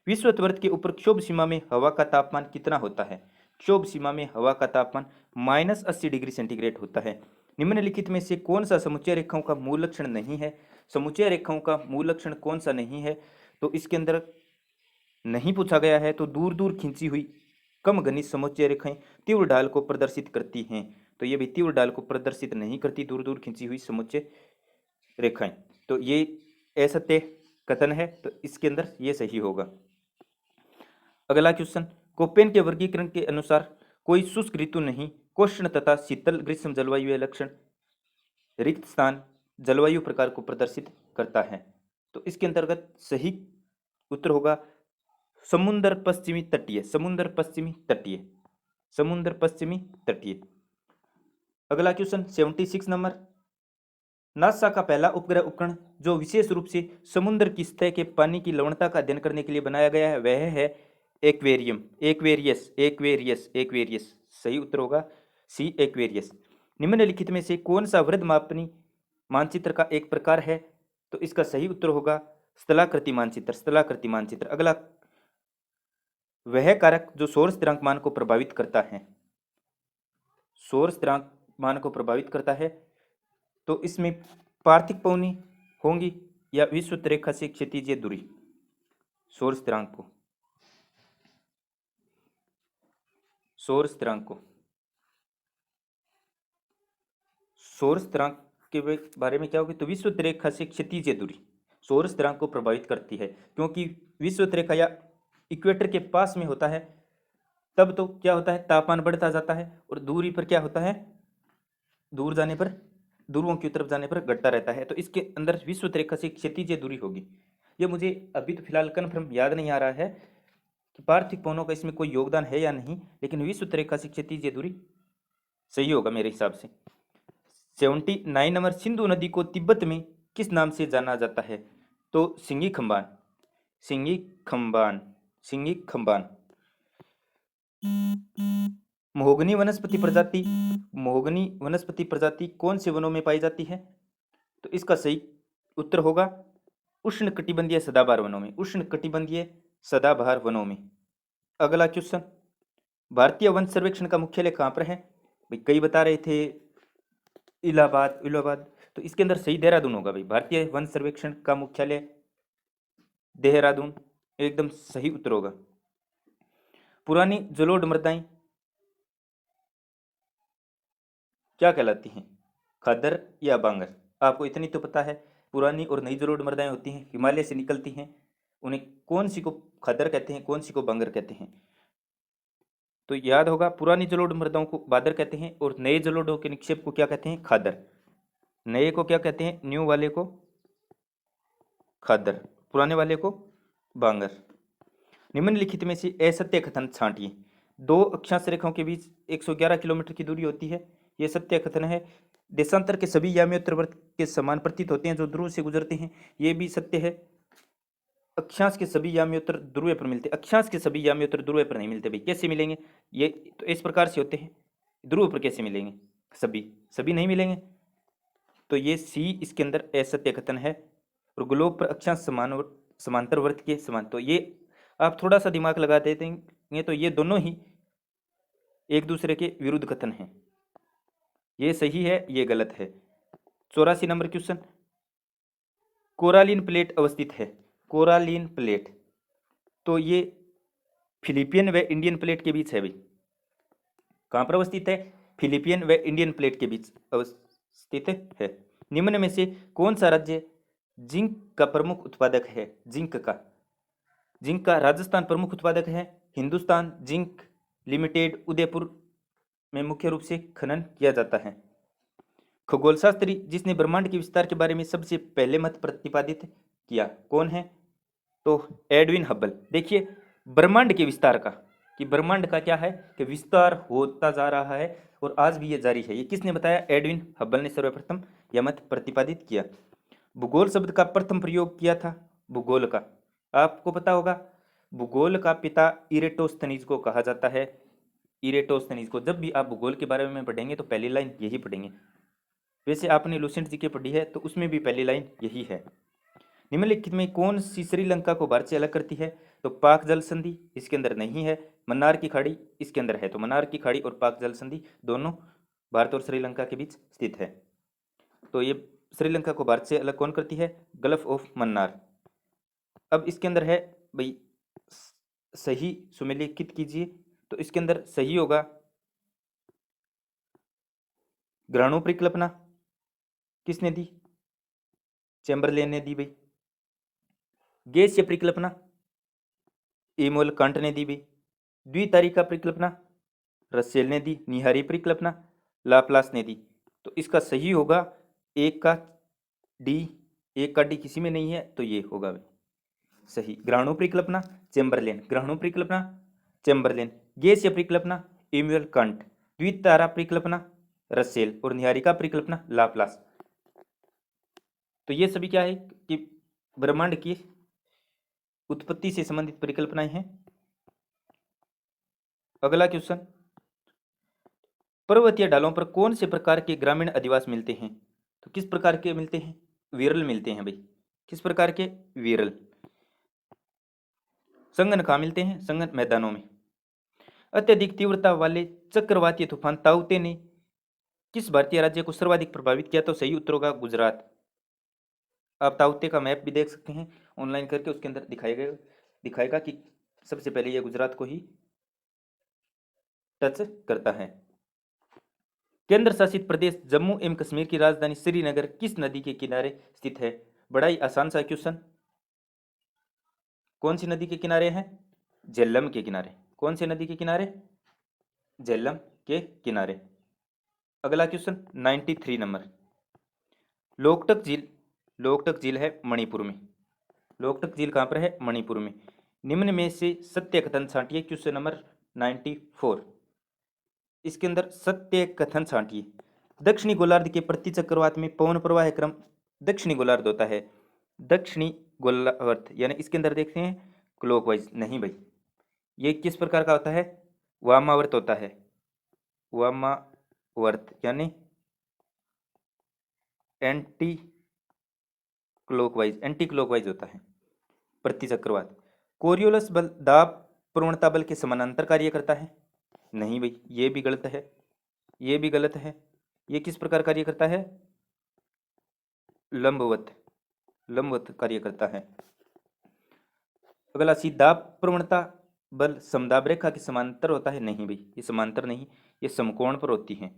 विषुवत के ऊपर क्षोभ सीमा में हवा का तापमान कितना होता है? क्षोभ सीमा में हवा का तापमान -80 डिग्री सेंटीग्रेड होता है। निम्नलिखित में से कौन सा समुच्चय रेखाओं का मूल लक्षण नहीं है? समुच्चय रेखाओं का मूल लक्षण कौन सा नहीं है? तो इसके अंदर नहीं पूछा गया है, तो दूर दूर खींची हुई कम घनित समुच्चय रेखाएं तीव्र ढाल को प्रदर्शित करती हैं। तो ये भी तीव्र ढाल को प्रदर्शित नहीं करती, दूर दूर खींची हुई समुच्चय रेखाएं। तो ये असत्य कथन है, तो इसके अंदर ये सही होगा। अगला क्वेश्चन, कोपेन के वर्गीकरण के अनुसार कोई शुष्क ऋतु नहीं, उष्ण तथा शीतल ग्रीष्म जलवायु लक्षण रिक्त स्थान जलवायु प्रकार को प्रदर्शित करता है। तो इसके अंतर्गत सही उत्तर होगा समुद्र पश्चिमी तटीय, समुद्र पश्चिमी तटीय, समुद्र पश्चिमी तटीय। अगला क्वेश्चन 76 नंबर, नासा का पहला उपग्रह उपकरण जो विशेष रूप से समुद्र की सतह के पानी की लवणता का अध्ययन करने के लिए बनाया गया है, वह है एक्वेरियम, एक्वेरियस, एक्वेरियस, एक्वेरियस। सही उत्तर होगा सी, एक्वेरियस। निम्नलिखित में से कौन सा वृत्त मापनी मानचित्र का एक प्रकार है? तो इसका सही उत्तर होगा स्थलाकृति मानचित्र, स्थलाकृति मानचित्र। अगला, वह कारक जो सौर स्थिरांक मान को प्रभावित करता है, सौर स्थिरांक मान को प्रभावित करता है, तो इसमें पार्थिक पौनी होंगी या विषुवत रेखा से क्षैतिज दूरी। सौर स्थिरांक को, सौर स्थिरांक को, सौर स्थिरांक के बारे में क्या होगी? तो विषुवत रेखा से क्षैतिज दूरी सौर स्थिरांक को प्रभावित करती है, क्योंकि विषुवत रेखा या इक्वेटर के पास में होता है, तब तो क्या होता है? तापमान बढ़ता जाता है, और दूरी पर क्या होता है? दूर जाने पर, ध्रुवों की तरफ जाने पर घटता रहता है। तो इसके अंदर विषुवत रेखा से क्षैतिज दूरी होगी। ये मुझे अभी तो फिलहाल कन्फर्म याद नहीं आ रहा है कि पार्थिक पवनों का इसमें कोई योगदान है या नहीं, लेकिन विषुवत रेखा से क्षैतिज दूरी सही होगा मेरे हिसाब से। 79 नंबर, सिंधु नदी को तिब्बत में किस नाम से जाना जाता है? तो सिंगी खंबान, सिंगी खंबान, सिंगी खंबान। महोगनी वनस्पति प्रजाति, महोगनी वनस्पति प्रजाति कौन से वनों में पाई जाती है? तो इसका सही उत्तर होगा उष्णकटिबंधीय सदाबहार वनों में, उष्णकटिबंधीय सदाबहार वनों में। अगला क्वेश्चन, भारतीय वन सर्वेक्षण का मुख्यालय कहाँ पर है? भाई कई बता रहे थे इलाहाबाद, इलाहाबाद, तो इसके अंदर सही देहरादून होगा। भाई भारतीय वन सर्वेक्षण का मुख्यालय देहरादून एकदम सही उत्तर होगा। पुरानी जलोढ़ मृदाएं क्या कहलाती हैं? खद्दर या बांगर? आपको इतनी तो पता है, पुरानी और नई जलोढ़ मृदाएं होती हैं, हिमालय से निकलती हैं, उन्हें कौन सी को खद्दर कहते हैं, कौन सी को बांगर कहते हैं? तो याद होगा, पुरानी जलोढ़ मृदाओं को बादर कहते हैं, और नए जलोढ़ों के निक्षेप को क्या कहते हैं? खादर। नए को क्या कहते हैं? न्यू वाले को खादर, पुराने वाले को बांगर। निम्नलिखित में से असत्य कथन छांटिए। दो अक्षांश रेखाओं के बीच 111 किलोमीटर की दूरी होती है, यह सत्य कथन है। देशांतर के सभी याम्योत्तरवर्त के समान प्रतीत होते हैं जो ध्रुव से गुजरते हैं, ये भी सत्य है। अक्षांश के सभी याम्योत्तर ध्रुव पर मिलते, अक्षांश के सभी याम्योत्तर ध्रुव पर नहीं मिलते। भाई कैसे मिलेंगे? ये तो इस प्रकार से होते हैं, ध्रुव पर कैसे मिलेंगे? सभी सभी नहीं मिलेंगे, तो ये सी इसके अंदर असत्य कथन है। और ग्लोब पर अक्षांश समान समांतर वर्त के समान, तो ये आप थोड़ा सा दिमाग लगा देते हैं तो ये दोनों ही एक दूसरे के विरुद्ध कथन हैं। ये सही है, ये गलत है। 84 नंबर क्वेश्चन, कोरालिन प्लेट अवस्थित है, कोरालिन प्लेट, तो ये फिलिपियन व इंडियन प्लेट के बीच है। भाई कहाँ पर अवस्थित है? फिलिपियन व इंडियन प्लेट के बीच अवस्थित है। निम्न में से कौन सा राज्य जिंक का प्रमुख उत्पादक है? जिंक का, जिंक का राजस्थान प्रमुख उत्पादक है। हिंदुस्तान जिंक लिमिटेड उदयपुर में मुख्य रूप से खनन किया जाता है। खगोल शास्त्री जिसने ब्रह्मांड के विस्तार के बारे में सबसे पहले मत प्रतिपादित किया, कौन है? तो एडविन हब्बल। देखिए ब्रह्मांड के विस्तार का, कि ब्रह्मांड का क्या है कि विस्तार होता जा रहा है और आज भी ये जारी है, ये किसने बताया? एडविन हब्बल ने सर्वप्रथम यह मत प्रतिपादित किया। भूगोल शब्द का प्रथम प्रयोग किया था भूगोल का, आपको पता होगा, भूगोल का पिता इरेटोस्थनीज को कहा जाता है। इरेटोस्थनीज को जब भी आप भूगोल के बारे में पढ़ेंगे तो पहली लाइन यही पढ़ेंगे। वैसे आपने लुसेंट जी के पढ़ी है तो उसमें भी पहली लाइन यही है। निम्नलिखित में कौन सी श्रीलंका को भारत से अलग करती है? तो पाक जल संधि इसके अंदर नहीं है, मन्नार की खाड़ी इसके अंदर है। तो मन्नार की खाड़ी और पाक जल संधि दोनों भारत और श्रीलंका के बीच स्थित है। तो ये श्रीलंका को भारत से अलग कौन करती है? Gulf of Mannar. अब इसके अंदर है भाई सही सुमेलिखित कीजिए, तो इसके अंदर सही होगा ग्रहणों परिकल्पना किसने दी? चैम्बरलेन ने दी भाई। गैसीय परिकल्पना इमोल कांट ने दी भाई। द्वितारिका परिकल्पना रसेल ने दी। निहारी परिकल्पना लाप्लास ने दी। तो इसका सही होगा एक का डी, एक का डी किसी में नहीं है तो ये होगा भाई सही। ग्रहणों परिकल्पना चैम्बरलेन, ग्रहणों परिकल्पना चैम्बरलेन, गैसीय परिकल्पना इमोल कांट, द्वितारा परिकल्पना रसेल और निहारिका परिकल्पना लाप्लास। तो ये सभी क्या है कि ब्रह्मांड की उत्पत्ति से संबंधित परिकल्पनाएं हैं। अगला क्वेश्चन, पर्वतीय ढालों पर कौन से प्रकार के ग्रामीण अधिवास मिलते हैं? तो किस प्रकार के मिलते हैं? विरल मिलते हैं भाई। किस प्रकार के? विरल। संगन कहाँ मिलते हैं? संगन मैदानों में। अत्यधिक तीव्रता वाले चक्रवातीय तूफान ताउते ने किस भारतीय राज्य को सर्वाधिक प्रभावित किया? तो सही उत्तर होगा गुजरात। आप ताउते का मैप भी देख सकते हैं ऑनलाइन करके, उसके अंदर दिखाएगा कि सबसे पहले यह गुजरात को ही टच करता है। केंद्र शासित प्रदेश जम्मू एवं कश्मीर की राजधानी श्रीनगर किस नदी के किनारे स्थित है? बड़ा ही आसान सा क्वेश्चन। कौन सी नदी के किनारे है? झेलम के किनारे। कौन सी नदी के किनारे? झेलम के किनारे। अगला क्वेश्चन 93 नंबर, लोकटक झील है मणिपुर में। लोकटक झील कहाँ पर है? मणिपुर में। निम्न में से सत्य कथन छांटिए। क्वेश्चन नंबर 94, इसके अंदर सत्य कथन छांटिए। दक्षिणी गोलार्ध के प्रति चक्रवात में पवन प्रवाह क्रम दक्षिणी गोलार्ध होता है। दक्षिणी गोलार्ध यानी इसके अंदर देखते हैं क्लॉकवाइज नहीं भाई, ये किस प्रकार का होता है? वामावर्त होता है। वामावर्त यानी एंटी क्लॉकवाइज होता है प्रति चक्रवात। कोरियोलस बल दाब प्रवणता बल के समानांतर कार्य करता है? नहीं भाई, ये भी गलत है, ये भी गलत है। ये किस प्रकार कार्य करता है? लंबवत कार्य करता है। अगला सी, दाब प्रवणता बल समदाब रेखा के समांतर होता है? नहीं भाई, ये समांतर नहीं, ये समकोण पर होती है।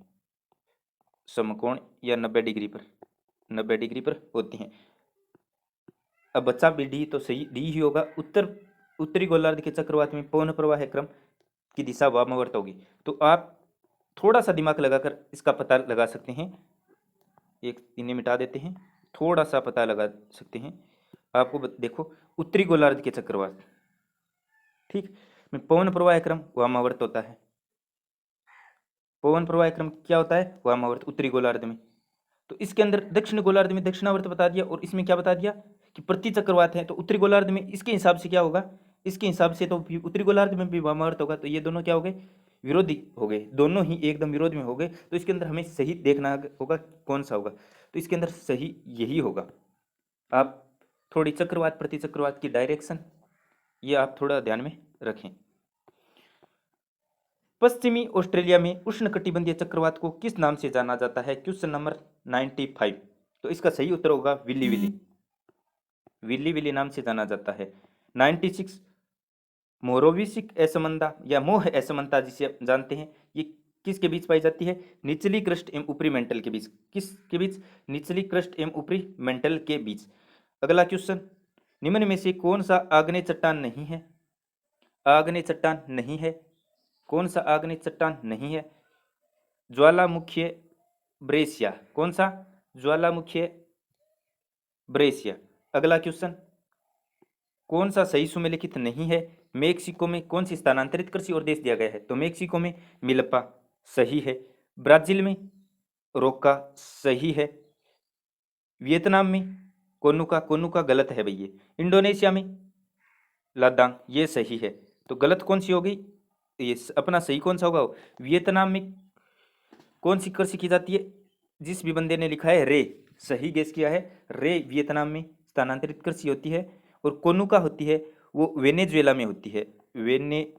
समकोण या 90 डिग्री पर होती हैं। अब बच्चा भी डी तो सही, डी ही होगा। उत्तरी गोलार्ध के चक्रवात में पवन प्रवाह क्रम की दिशा वामावर्त होगी। तो आप थोड़ा सा दिमाग लगाकर इसका पता लगा सकते हैं। एक इन्हें मिटा देते हैं, थोड़ा सा पता लगा सकते हैं। आपको देखो उत्तरी गोलार्ध के चक्रवात, ठीक, में पवन प्रवाह क्रम वामावर्त होता है। पवन प्रवाह क्रम क्या होता है? वामावर्त उत्तरी गोलार्ध में। तो इसके अंदर दक्षिण गोलार्ध में दक्षिणावर्त बता दिया, और इसमें क्या बता दिया कि प्रति चक्रवात है। तो उत्तरी गोलार्ध में इसके हिसाब से क्या होगा? इसके हिसाब से तो उत्तरी गोलार्ध में भी वामावर्त होगा। तो ये दोनों क्या हो गए? विरोधी हो गए, दोनों ही एकदम विरोध में हो गए। तो इसके अंदर हमें सही देखना होगा कौन सा होगा। तो इसके अंदर सही यही होगा। आप थोड़ी चक्रवात प्रति चक्रवात की डायरेक्शन ये आप थोड़ा ध्यान में रखें। पश्चिमी ऑस्ट्रेलिया में उष्णकटिबंधीय चक्रवात को किस नाम से जाना जाता है? Question number 95। तो इसका सही उत्तर होगा विली विली। विली विली नाम से जाना जाता है। 96, मोरोविसिक असमानता या मोह असमानता जिसे आप जानते हैं, ये किसके बीच पाई जाती है? निचली क्रस्ट एवं ऊपरी मेंटल के बीच। किसके बीच? निचली क्रस्ट एवं ऊपरी मेंटल के बीच। अगला क्वेश्चन निम्न में से कौन सा आग्नेय चट्टान नहीं है? आग्नेय चट्टान नहीं है। कौन सा आग्नेय चट्टान नहीं है? ज्वालामुखीय ब्रेसिया। कौन सा? ज्वालामुखीय ब्रेसिया। अगला क्वेश्चन, कौन सा सही सुमेलित नहीं है? मेक्सिको में कौन सी स्थानांतरित कृषि और देश दिया गया है? तो मेक्सिको में मिल्पा सही है। ब्राजील में रोका सही है। वियतनाम में कोनुका, कोनुका गलत है भैया। इंडोनेशिया में लादांग, ये सही है। तो गलत कौन सी होगी? ये अपना सही कौन सा होगा? वियतनाम में कौन सी कृषि की जाती है? जिस भी बंदे ने लिखा है रे, सही गेस किया है। रे वियतनाम में स्थानांतरित कृषि होती है। और कोनुका होती है वो वेनेजुएला में होती है। वेनेजुएला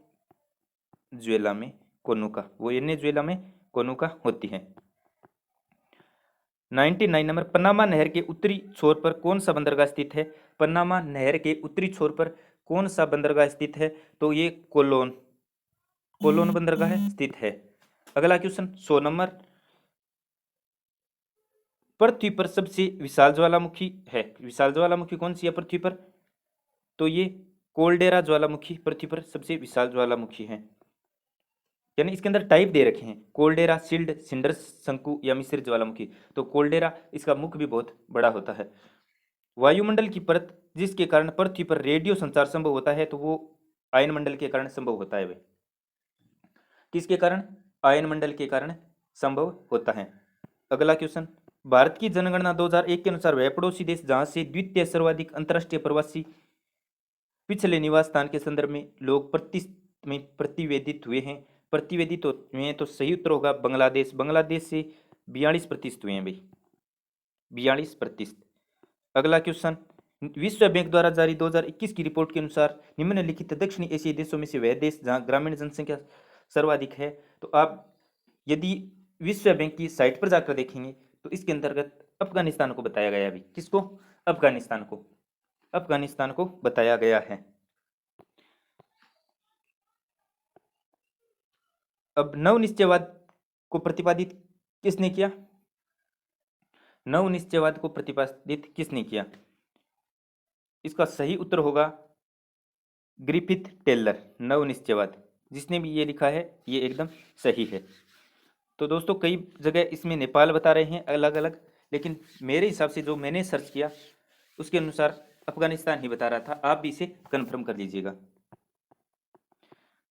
में कोनुका, वो वेनेजुएला में कोनुका होती है। 99 नंबर, पनामा नहर के उत्तरी छोर पर कौन सा बंदरगाह स्थित है? पनामा नहर के उत्तरी छोर पर कौन सा बंदरगाह स्थित है? तो ये कोलोन, कोलोन बंदरगाह स्थित है। अगला क्वेश्चन 100 नंबर, पृथ्वी पर सबसे विशाल ज्वालामुखी है। विशाल ज्वालामुखी कौन सी है पृथ्वी पर? तो ये कोल्डेरा ज्वालामुखी पृथ्वी पर सबसे विशाल ज्वालामुखी है। यानी इसके अंदर टाइप दे रखे हैं, कोल्डेरा, शिल्ड, सिंडर, शंकु या मिश्रित ज्वालामुखी। तो कोल्डेरा, इसका मुख भी बहुत बड़ा होता है। वायुमंडल की परत जिसके कारण पृथ्वी पर रेडियो संचार संभव होता है, तो वो आयन मंडल के कारण संभव होता है। वे किसके कारण? आयन मंडल के कारण संभव होता है। अगला क्वेश्चन, भारत की जनगणना 2001 के अनुसार वह पड़ोसी देश जहां से द्वितीय सर्वाधिक अंतर्राष्ट्रीय प्रवासी पिछले निवास स्थान के संदर्भ में लोग प्रतिवेदित हुए हैं। प्रतिवेदित हुए हैं, तो सही उत्तर होगा बांग्लादेश। बांग्लादेश से 42% हुए हैं भाई, 42%। अगला क्वेश्चन, विश्व बैंक द्वारा जारी 2021 की रिपोर्ट के अनुसार निम्नलिखित दक्षिणी एशियाई देशों में से वह देश जहां ग्रामीण जनसंख्या सर्वाधिक है। तो आप यदि विश्व बैंक की साइट पर जाकर देखेंगे तो इसके अंतर्गत अफगानिस्तान को बताया गया। अभी किसको? अफगानिस्तान को, अफगानिस्तान को बताया गया है। अब नवनिश्चयवाद को प्रतिपादित किसने किया? नवनिश्चयवाद को प्रतिपादित किसने किया? इसका सही उत्तर होगा ग्रिफिथ टेलर। नवनिश्चयवाद जिसने भी ये लिखा है ये एकदम सही है। तो दोस्तों कई जगह इसमें नेपाल बता रहे हैं अलग अलग, लेकिन मेरे हिसाब से जो मैंने सर्च किया उसके अनुसार अफगानिस्तान ही बता रहा था। आप भी इसे कंफर्म कर लीजिएगा।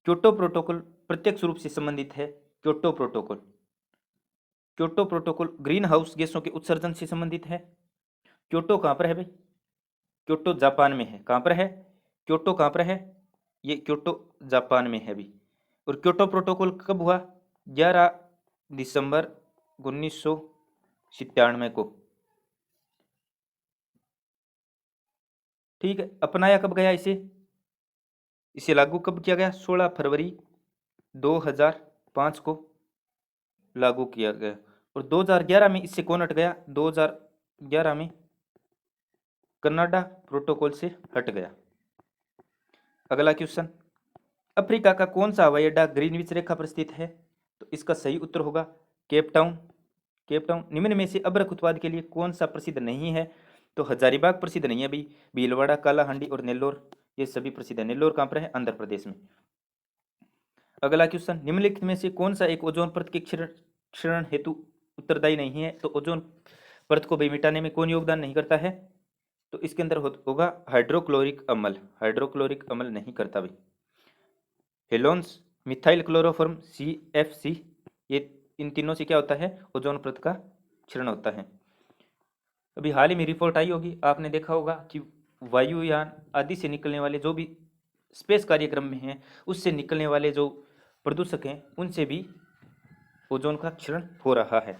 क्योटो प्रोटोकॉल प्रत्यक्ष रूप से संबंधित है। Kyoto protocol, Kyoto protocol green house गैसों के उत्सर्जन से संबंधित है। क्योटो कहाँ पर है भाई? क्योटो जापान में है। कहाँ पर है? क्योटो कहाँ पर है? ये क्योटो जापान में है भी। और क्योटो प्रोटोकॉल कब हुआ? 11 दिसंबर 1997 को। ठीक है, अपनाया कब गया इसे? इसे लागू कब किया गया? 16 फरवरी 2005 को लागू किया गया। और 2011 में इससे कौन हट गया? 2011 में कनाडा प्रोटोकॉल से हट गया। अगला क्वेश्चन, अफ्रीका का कौन सा हवाई अड्डा ग्रीनविच रेखा पर स्थित है? तो इसका सही उत्तर होगा केप टाउन। Cape Town. निम्न में से अबरख उत्पाद के लिए कौन सा प्रसिद्ध नहीं है? तो हजारीबाग प्रसिद्ध नहीं है भाई, भीलवाड़ा, कालाहांडी और नेल्लोर ये सभी प्रसिद्ध है। नेल्लोर कहाँ पर है? आंध्र प्रदेश में। अगला क्वेश्चन, निम्नलिखित में से कौन सा एक ओजोन परत के क्षरण हेतु उत्तरदायी नहीं है? तो ओजोन परत को भी मिटाने में कौन योगदान नहीं करता है? तो इसके अंदर होगा हाइड्रोक्लोरिक अम्ल। हाइड्रोक्लोरिक अम्ल नहीं करता भाई। हेलोन्स, मिथाइल क्लोरोफॉर्म, CFC, ये इन तीनों से क्या होता है? ओजोन परत का क्षरण होता है। अभी हाल ही में रिपोर्ट आई होगी, आपने देखा होगा कि वायुयान आदि से निकलने वाले जो भी स्पेस कार्यक्रम में हैं उससे निकलने वाले जो प्रदूषक हैं उनसे भी ओजोन का क्षरण हो रहा है।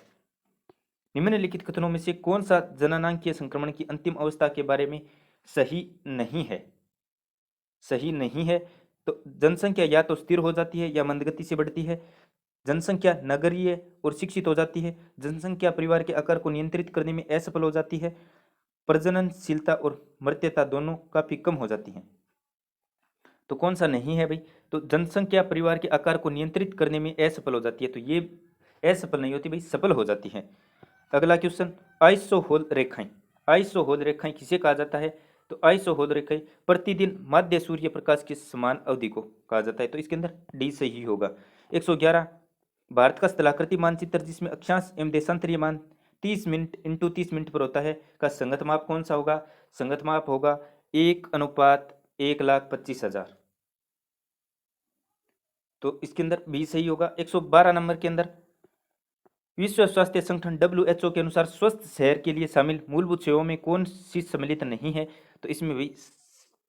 निम्नलिखित कथनों में से कौन सा जननांगीय संक्रमण की अंतिम अवस्था के बारे में सही नहीं है? सही नहीं है। तो जनसंख्या या तो स्थिर हो जाती है या मंदगति से बढ़ती है। जनसंख्या नगरीय और शिक्षित हो जाती है। जनसंख्या परिवार के आकार को नियंत्रित करने में असफल हो जाती है। प्रजननशीलता और मृत्यता दोनों काफी कम हो जाती हैं। तो कौन सा नहीं है भाई? तो जनसंख्या परिवार के आकार को नियंत्रित करने में असफल हो जाती है, तो ये असफल नहीं होती भाई, सफल हो जाती है। अगला क्वेश्चन, आइसोहोल रेखाएं। आइसोहोल रेखाएं किसे कहा जाता है? तो आइसो हो रखा है प्रतिदिन माध्य सूर्य प्रकाश के समान अवधि को कहा जाता है, तो इसके अंदर डी सही होगा। 111 भारत का स्थलाकृति मानचित्र जिसमें अक्षांश एवं देशांतरीय मान 30 मिनट इंटू 30 मिनट पर होता है का संगत माप कौन सा होगा? संगत माप होगा 1:1,25,000, तो इसके अंदर बी सही होगा। 112 नंबर के अंदर विश्व स्वास्थ्य संगठन WHO के अनुसार स्वस्थ शहर के लिए शामिल मूलभूत सेवाओं में कौन सी सम्मिलित नहीं है? तो इसमें भी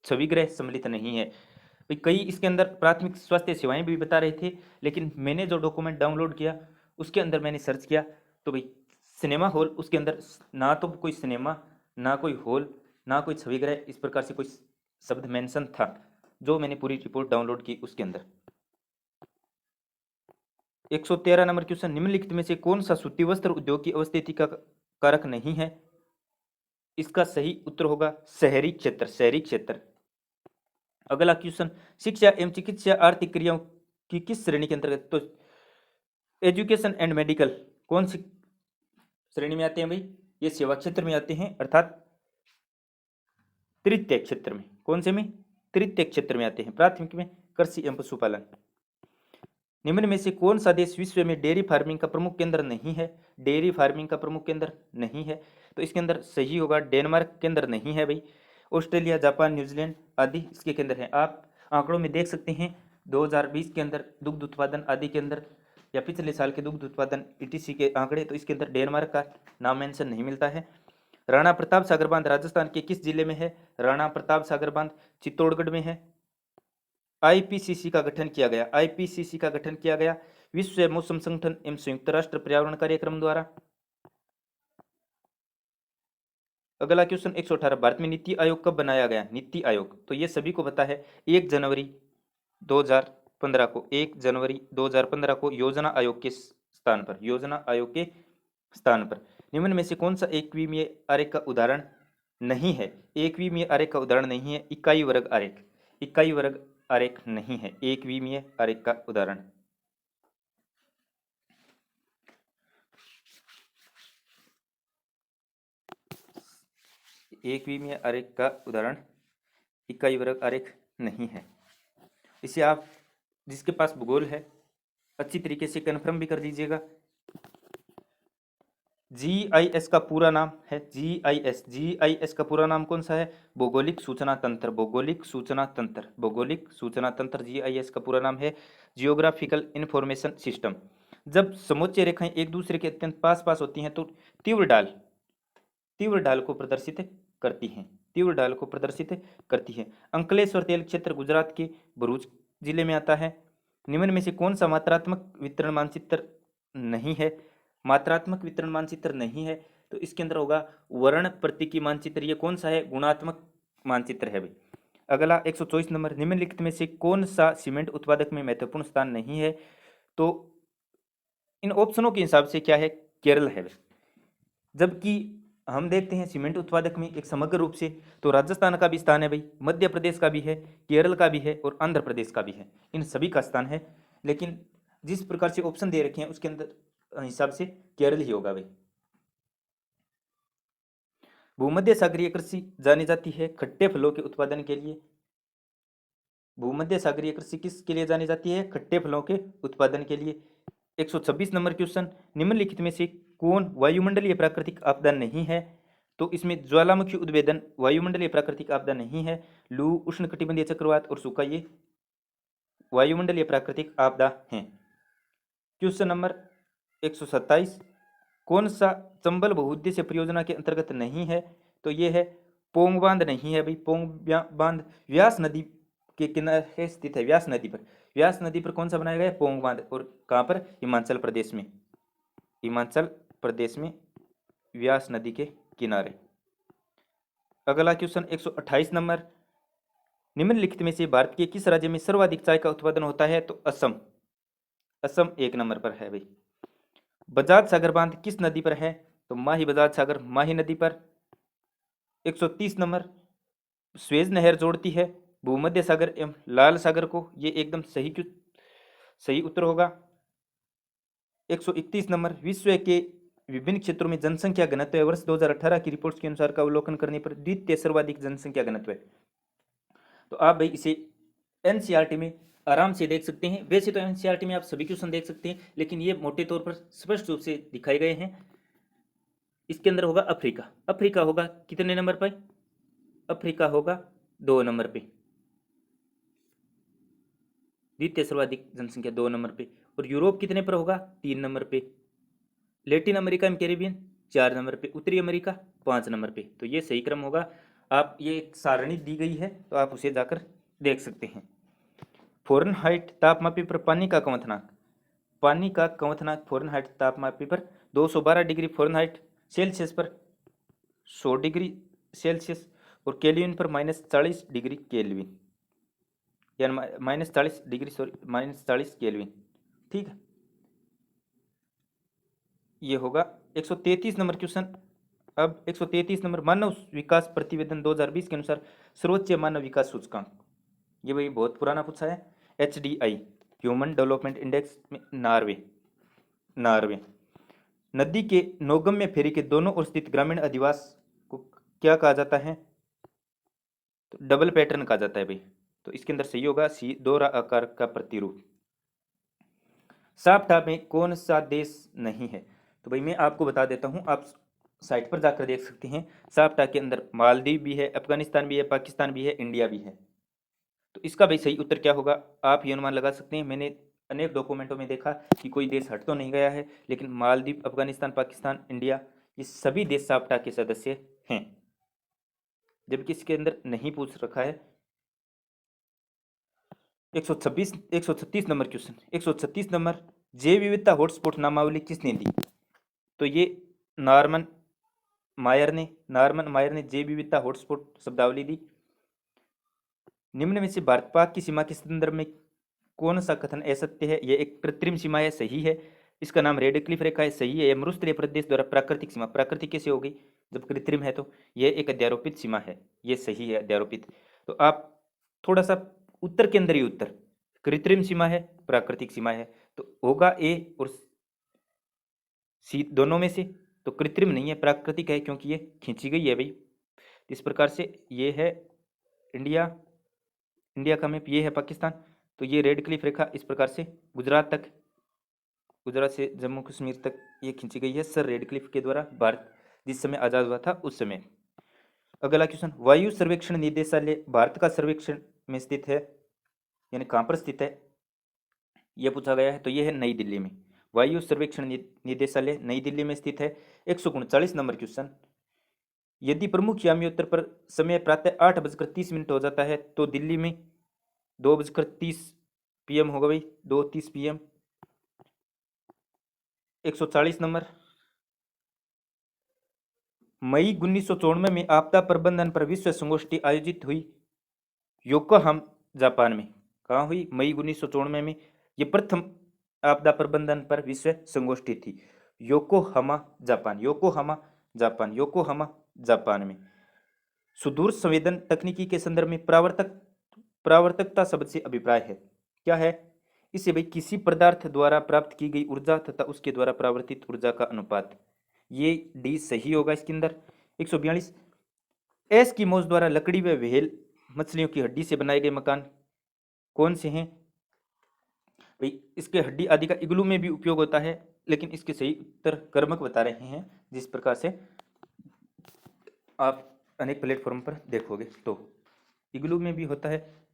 छवि ग्रह सम्मिलित नहीं है। भाई कई इसके अंदर प्राथमिक स्वास्थ्य सेवाएं भी बता रहे थे, लेकिन मैंने जो डॉक्यूमेंट डाउनलोड किया उसके अंदर मैंने सर्च किया तो भाई सिनेमा हॉल उसके अंदर ना तो कोई सिनेमा, ना कोई हॉल, ना कोई छवि ग्रह, इस प्रकार से कोई शब्द मेंशन था जो मैंने पूरी रिपोर्ट डाउनलोड की उसके अंदर। 113 नंबर क्वेश्चन, निम्नलिखित में से कौन सा सूती वस्त्र उद्योग की अवस्थिति का कारक नहीं है? इसका सही उत्तर होगा शहरी क्षेत्र, शहरी क्षेत्र। अगला क्वेश्चन, शिक्षा एवं चिकित्सा आर्थिक क्रियाओं की किस श्रेणी के अंतर्गत? तो एजुकेशन एंड मेडिकल कौन सी श्रेणी में आते हैं भाई? ये सेवा क्षेत्र में आते हैं, अर्थात तृतीय क्षेत्र में। कौन से में? तृतीय क्षेत्र में आते हैं। प्राथमिक में कृषि एवं पशुपालन। निम्न में से कौन सा देश विश्व में डेयरी फार्मिंग का प्रमुख केंद्र नहीं है? डेयरी फार्मिंग का प्रमुख केंद्र नहीं है, तो इसके अंदर सही होगा डेनमार्क केंद्र नहीं है भाई। ऑस्ट्रेलिया, जापान, न्यूजीलैंड आदि इसके केंद्र हैं। आप आंकड़ों में देख सकते हैं 2020 के अंदर दुग्ध उत्पादन आदि के अंदर या पिछले साल के दुग्ध उत्पादन ETC के आंकड़े, तो इसके अंदर डेनमार्क का नाम मेंशन नहीं मिलता है। राणा प्रताप सागर बांध राजस्थान के किस जिले में है? राणा प्रताप सागर बांध चित्तौड़गढ़ में है। IPCC का गठन किया गया, IPCC का गठन किया गया विश्व मौसम संगठन एवं संयुक्त राष्ट्र पर्यावरण कार्यक्रम द्वारा। अगला क्वेश्चन 118, भारत में नीति आयोग कब बनाया गया? नीति आयोग तो ये सभी को पता है 1 जनवरी 2015 को, 1 जनवरी 2015 को योजना आयोग के स्थान पर, योजना आयोग के स्थान पर। निम्न में से कौन सा एकविमीय आरेख का उदाहरण नहीं है? एकविमीय आरेख का उदाहरण नहीं है इकाई वर्ग आरेख, इकाई वर्ग आरेख नहीं है एकविमीय आरेख का उदाहरण। एकविमीय आरेख का उदाहरण इकाई वर्ग आरेख नहीं है। इसे आप जिसके पास भूगोल है अच्छी तरीके से कन्फर्म भी कर लीजिएगा। GIS का पूरा नाम है GIS, GIS का पूरा नाम कौन सा है? भौगोलिक सूचना तंत्र, भौगोलिक सूचना तंत्र, भौगोलिक सूचना तंत्र GIS का पूरा नाम है जियोग्राफिकल इंफॉर्मेशन सिस्टम। जब समोच्च रेखाएं एक दूसरे के अत्यंत पास पास होती हैं तो तीव्र ढाल को प्रदर्शित करती हैं, तीव्र ढाल को प्रदर्शित करती है। अंकलेश्वर तेल क्षेत्र गुजरात के भरूच जिले में आता है। निम्न में से कौन सा मात्रात्मक वितरण मानचित्र नहीं है? मात्रात्मक वितरण मानचित्र नहीं है, तो इसके अंदर होगा वर्ण प्रतीकी मानचित्र। ये कौन सा है? गुणात्मक मानचित्र है भाई। अगला 124 नंबर, निम्नलिखित में से कौन सा सीमेंट उत्पादक में महत्वपूर्ण स्थान नहीं है? तो इन ऑप्शनों के हिसाब से क्या है? केरल है। जबकि हम देखते हैं सीमेंट उत्पादक में एक समग्र रूप से तो राजस्थान का भी स्थान है भाई, मध्य प्रदेश का भी है, केरल का भी है और आंध्र प्रदेश का भी है, इन सभी का स्थान है। लेकिन जिस प्रकार से ऑप्शन दे रखे हैं उसके अंदर हिसाब से केरल ही होगा भाई। भूमध्य सागरीय कृषि जानी जाती है खट्टे फलों के उत्पादन के लिए। भूमध्य सागरीय कृषि किसके लिए जानी जाती है? खट्टे फलों के उत्पादन के लिए। 126 नंबर क्वेश्चन, निम्नलिखित में से कौन वायुमंडलीय प्राकृतिक आपदा नहीं है? तो इसमें ज्वालामुखी उद्भेदन वायुमंडलीय प्राकृतिक आपदा नहीं है। लू, उष्णकटिबंधीय चक्रवात और सूखा ये वायुमंडलीय प्राकृतिक आपदा हैं। क्वेश्चन नंबर 127, कौन सा चंबल बहुउद्देश्य परियोजना के अंतर्गत नहीं है? तो ये है पोंग बांध नहीं है भाई। पोंग बांध व्यास नदी के किनारे स्थित है, व्यास नदी पर, व्यास नदी पर कौन सा बनाया गया है? पोंग बांध। और कहाँ पर? हिमाचल प्रदेश में, हिमाचल प्रदेश में व्यास नदी के किनारे। अगला क्वेश्चन 128 नंबर, निम्नलिखित में से भारत के किस राज्य में सर्वाधिक चाय का उत्पादन होता है? तो असम, असम 1 नंबर पर है भाई। बजाज सागर बांध किस नदी पर है? तो माही बजाज सागर माही नदी पर। 130 नंबर, स्वेज नहर जोड़ती है भूमध्य सागर एवं लाल सागर को, ये एकदम सही उत्तर होगा। 131 नंबर, विश्व के विभिन्न क्षेत्रों में जनसंख्या घनत्व है। वर्ष 2018 की रिपोर्ट्स के अनुसार का अवलोकन करने पर द्वितीय सर्वाधिक जनसंख्या घनत्व है। तो आप भाई इसे एनसीईआरटी में आराम से देख सकते हैं। वैसे तो एनसीईआरटी में आप सभी क्वेश्चन देख सकते हैं, लेकिन ये मोटे तौर पर स्पष्ट रूप से दिखाए गए हैं। इसके अंदर होगा अफ्रीका। अफ्रीका होगा कितने नंबर पर? अफ्रीका होगा 2 नंबर पे, द्वितीय सर्वाधिक जनसंख्या 2 नंबर पे। और यूरोप कितने पर होगा? 3 नंबर पे। Latin America and Caribbean 4 number पे। उत्तरी अमेरिका 5 नंबर पे। तो ये सही क्रम होगा। आप ये एक सारणी दी गई है तो आप उसे जाकर देख सकते हैं। फ़ारेनहाइट तापमापी पर पानी का क्वथनांक। पानी का क्वथनांक फ़ारेनहाइट तापमापी पर 212 डिग्री फ़ारेनहाइट सेल्सियस पर 100 डिग्री सेल्सियस और केल्विन पर -40 डिग्री केल्विन, यानी -40 डिग्री सॉरी -40 केल्विन। ठीक है, ये होगा 133 नंबर क्वेश्चन। अब 133 नंबर, मानव विकास प्रतिवेदन 2020 के अनुसार सर्वोच्च मानव विकास सूचकांक। ये भाई बहुत पुराना पूछा है। HDI ह्यूमन डेवलपमेंट इंडेक्स में नार्वे। नदी के नौगम्य फेरी के दोनों ओर स्थित ग्रामीण अधिवास को क्या कहा जाता है? तो डबल पैटर्न कहा जाता है भाई। तो इसके अंदर सही होगा सी, दोहरा आकार का प्रतिरूप। साप्टा में कौन सा देश नहीं है? तो भाई मैं आपको बता देता हूं, आप साइट पर जाकर देख सकते हैं। साप्टा के अंदर मालदीव भी है, अफगानिस्तान भी है, पाकिस्तान भी है, इंडिया भी है। तो इसका भाई सही उत्तर क्या होगा? आप ये अनुमान लगा सकते हैं। मैंने अनेक डॉक्यूमेंटों में देखा कि कोई देश हट तो नहीं गया है, लेकिन मालदीव, अफगानिस्तान, पाकिस्तान, इंडिया, ये सभी देश साप्टा के सदस्य हैं, जबकि इसके अंदर नहीं पूछ रखा है। 136 नंबर क्वेश्चन, 136 नंबर, जैव विविधता हॉटस्पॉट नामावली किसने दी? तो ये नॉर्मन मायर ने जैव विविधता हॉटस्पॉट शब्दावली दी। निम्न में से भारत पाक की सीमा के संदर्भ में कौन सा कथन असत्य है? यह एक कृत्रिम सीमा है, सही है। इसका नाम रेड क्लिफ रेखा है, सही है। यह मरुस्थलीय प्रदेश द्वारा प्राकृतिक सीमा, प्राकृतिक कैसे हो गई जब कृत्रिम है? तो यह एक अध्यारोपित सीमा है, यह सही है, अध्यारोपित। तो आप थोड़ा सा उत्तर के अंदर ही उत्तर, कृत्रिम सीमा है, प्राकृतिक सीमा है, तो होगा ए और सी दोनों में से। तो कृत्रिम नहीं है, प्राकृतिक है, क्योंकि ये खींची गई है भाई। इस प्रकार से ये है इंडिया, इंडिया का मैप, ये है पाकिस्तान। तो ये रेड क्लिफ रेखा इस प्रकार से गुजरात तक, गुजरात से जम्मू कश्मीर तक ये खींची गई है सर रेड क्लिफ के द्वारा, भारत जिस समय आज़ाद हुआ था उस समय। अगला क्वेश्चन, वायु सर्वेक्षण निदेशालय भारत का सर्वेक्षण में स्थित है, यानी कहाँ पर स्थित है यह पूछा गया है। तो यह है नई दिल्ली में। वायु सर्वेक्षण निदेशालय नई दिल्ली में स्थित है। 139 नंबर क्वेश्चन, यदि प्रमुख यामियोत्तर पर समय प्रातः 8:30 हो जाता है तो दिल्ली में 2:30 PM होगा भाई, 2:30 PM। 140 नंबर, मई 1994 में आपदा प्रबंधन पर विश्व संगोष्ठी आयोजित हुई योकोहामा जापान में। कहाँ हुई? मई 1994 में। ये प्रथम आपदा प्रबंधन पर विश्व संगोष्ठी थी Yokohama Japan, Yokohama Japan, Yokohama Japan में। सुदूर संवेदन तकनीकी के संदर्भ में प्रावर्तकता शब्द से अभिप्राय है, क्या है? इसे भाई किसी पदार्थ द्वारा प्राप्त की गई ऊर्जा तथा उसके द्वारा प्रावर्तित ऊर्जा का अनुपात, ये डी सही होगा इसके अंदर। 142, एस्किमोज द्वारा लकड़ी व व्हेल मछलियों की हड्डी से बनाए गए मकान कौन से हैं? भाई इसके हड्डी आदि का इग्लू में भी उपयोग होता है, लेकिन इसके सही उत्तर कर्मक बता रहे हैं, जिस प्रकार से आप अनेक प्लेटफॉर्म पर देखोगे। तो इग्लू में भी होता है।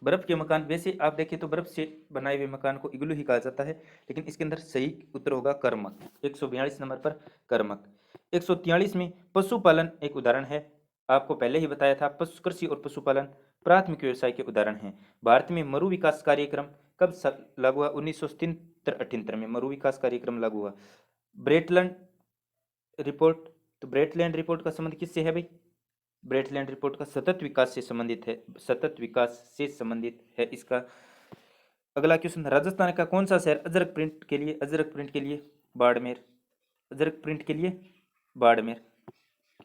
बर्फ के मकान, वैसे आप देखें तो बर्फ से बनाए हुए मकान को इग्लू ही कहा जाता है, लेकिन इसके अंदर सही उत्तर होगा कर्मक। 142 नंबर पर कर्मक। 143 में पशुपालन एक उदाहरण है। आपको पहले ही बताया था, पशु कृषि और पशुपालन प्राथमिक व्यवसाय के उदाहरण हैं। भारत में मरु विकास कार्यक्रम कब लागू हुआ? 1977-78 में मरु विकास कार्यक्रम लागू हुआ। ब्रेटलैंड रिपोर्ट, तो ब्रेटलैंड रिपोर्ट का संबंध किससे है भाई? ब्रेटलैंड रिपोर्ट का सतत विकास से संबंधित है, सतत विकास से संबंधित है इसका। अगला क्वेश्चन, राजस्थान का कौन सा शहर अजरक प्रिंट के लिए बाड़मेर, अजरक प्रिंट के लिए बाड़मेर।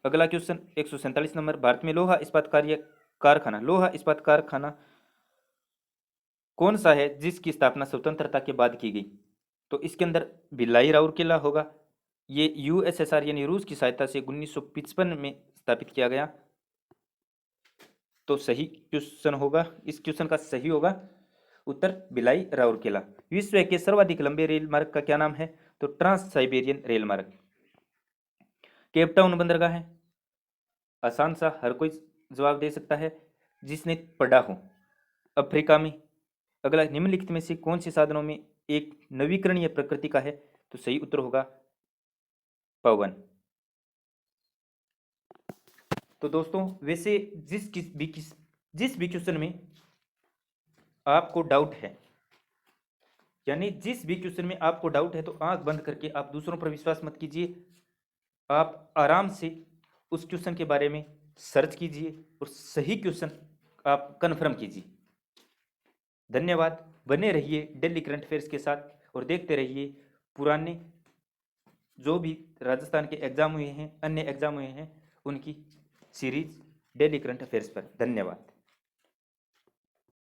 अगला क्वेश्चन 147 नंबर, भारत में लोहा इस्पात कारखाना कौन सा है जिसकी स्थापना स्वतंत्रता के बाद की गई? तो इसके अंदर भिलाई राउरकेला होगा, ये यूएसएसआर यानी रूस की सहायता से 1955 में स्थापित किया गया। तो सही क्वेश्चन होगा, इस क्वेश्चन का सही होगा उत्तर भिलाई राउरकेला। विश्व के सर्वाधिक लंबे रेल मार्ग का क्या नाम है? तो ट्रांस साइबेरियन रेल मार्ग। केप टाउन बंदरगाह है, आसान सा, हर कोई जवाब दे सकता है जिसने पढ़ा हो। अफ्रीका में। अगला, निम्नलिखित में से कौन से साधनों में एक नवीकरणीय प्रकृति का है? तो सही उत्तर होगा पवन। तो दोस्तों वैसे जिस भी क्वेश्चन में आपको डाउट है, यानी जिस भी क्वेश्चन में आपको डाउट है, तो आंख बंद करके आप दूसरों पर विश्वास मत कीजिए, आप आराम से उस क्वेश्चन के बारे में सर्च कीजिए और सही क्वेश्चन आप कन्फर्म कीजिए। धन्यवाद। बने रहिए डेली करंट अफेयर्स के साथ और देखते रहिए पुराने जो भी राजस्थान के एग्जाम हुए हैं, अन्य एग्जाम हुए हैं, उनकी सीरीज डेली करंट अफेयर्स पर। धन्यवाद।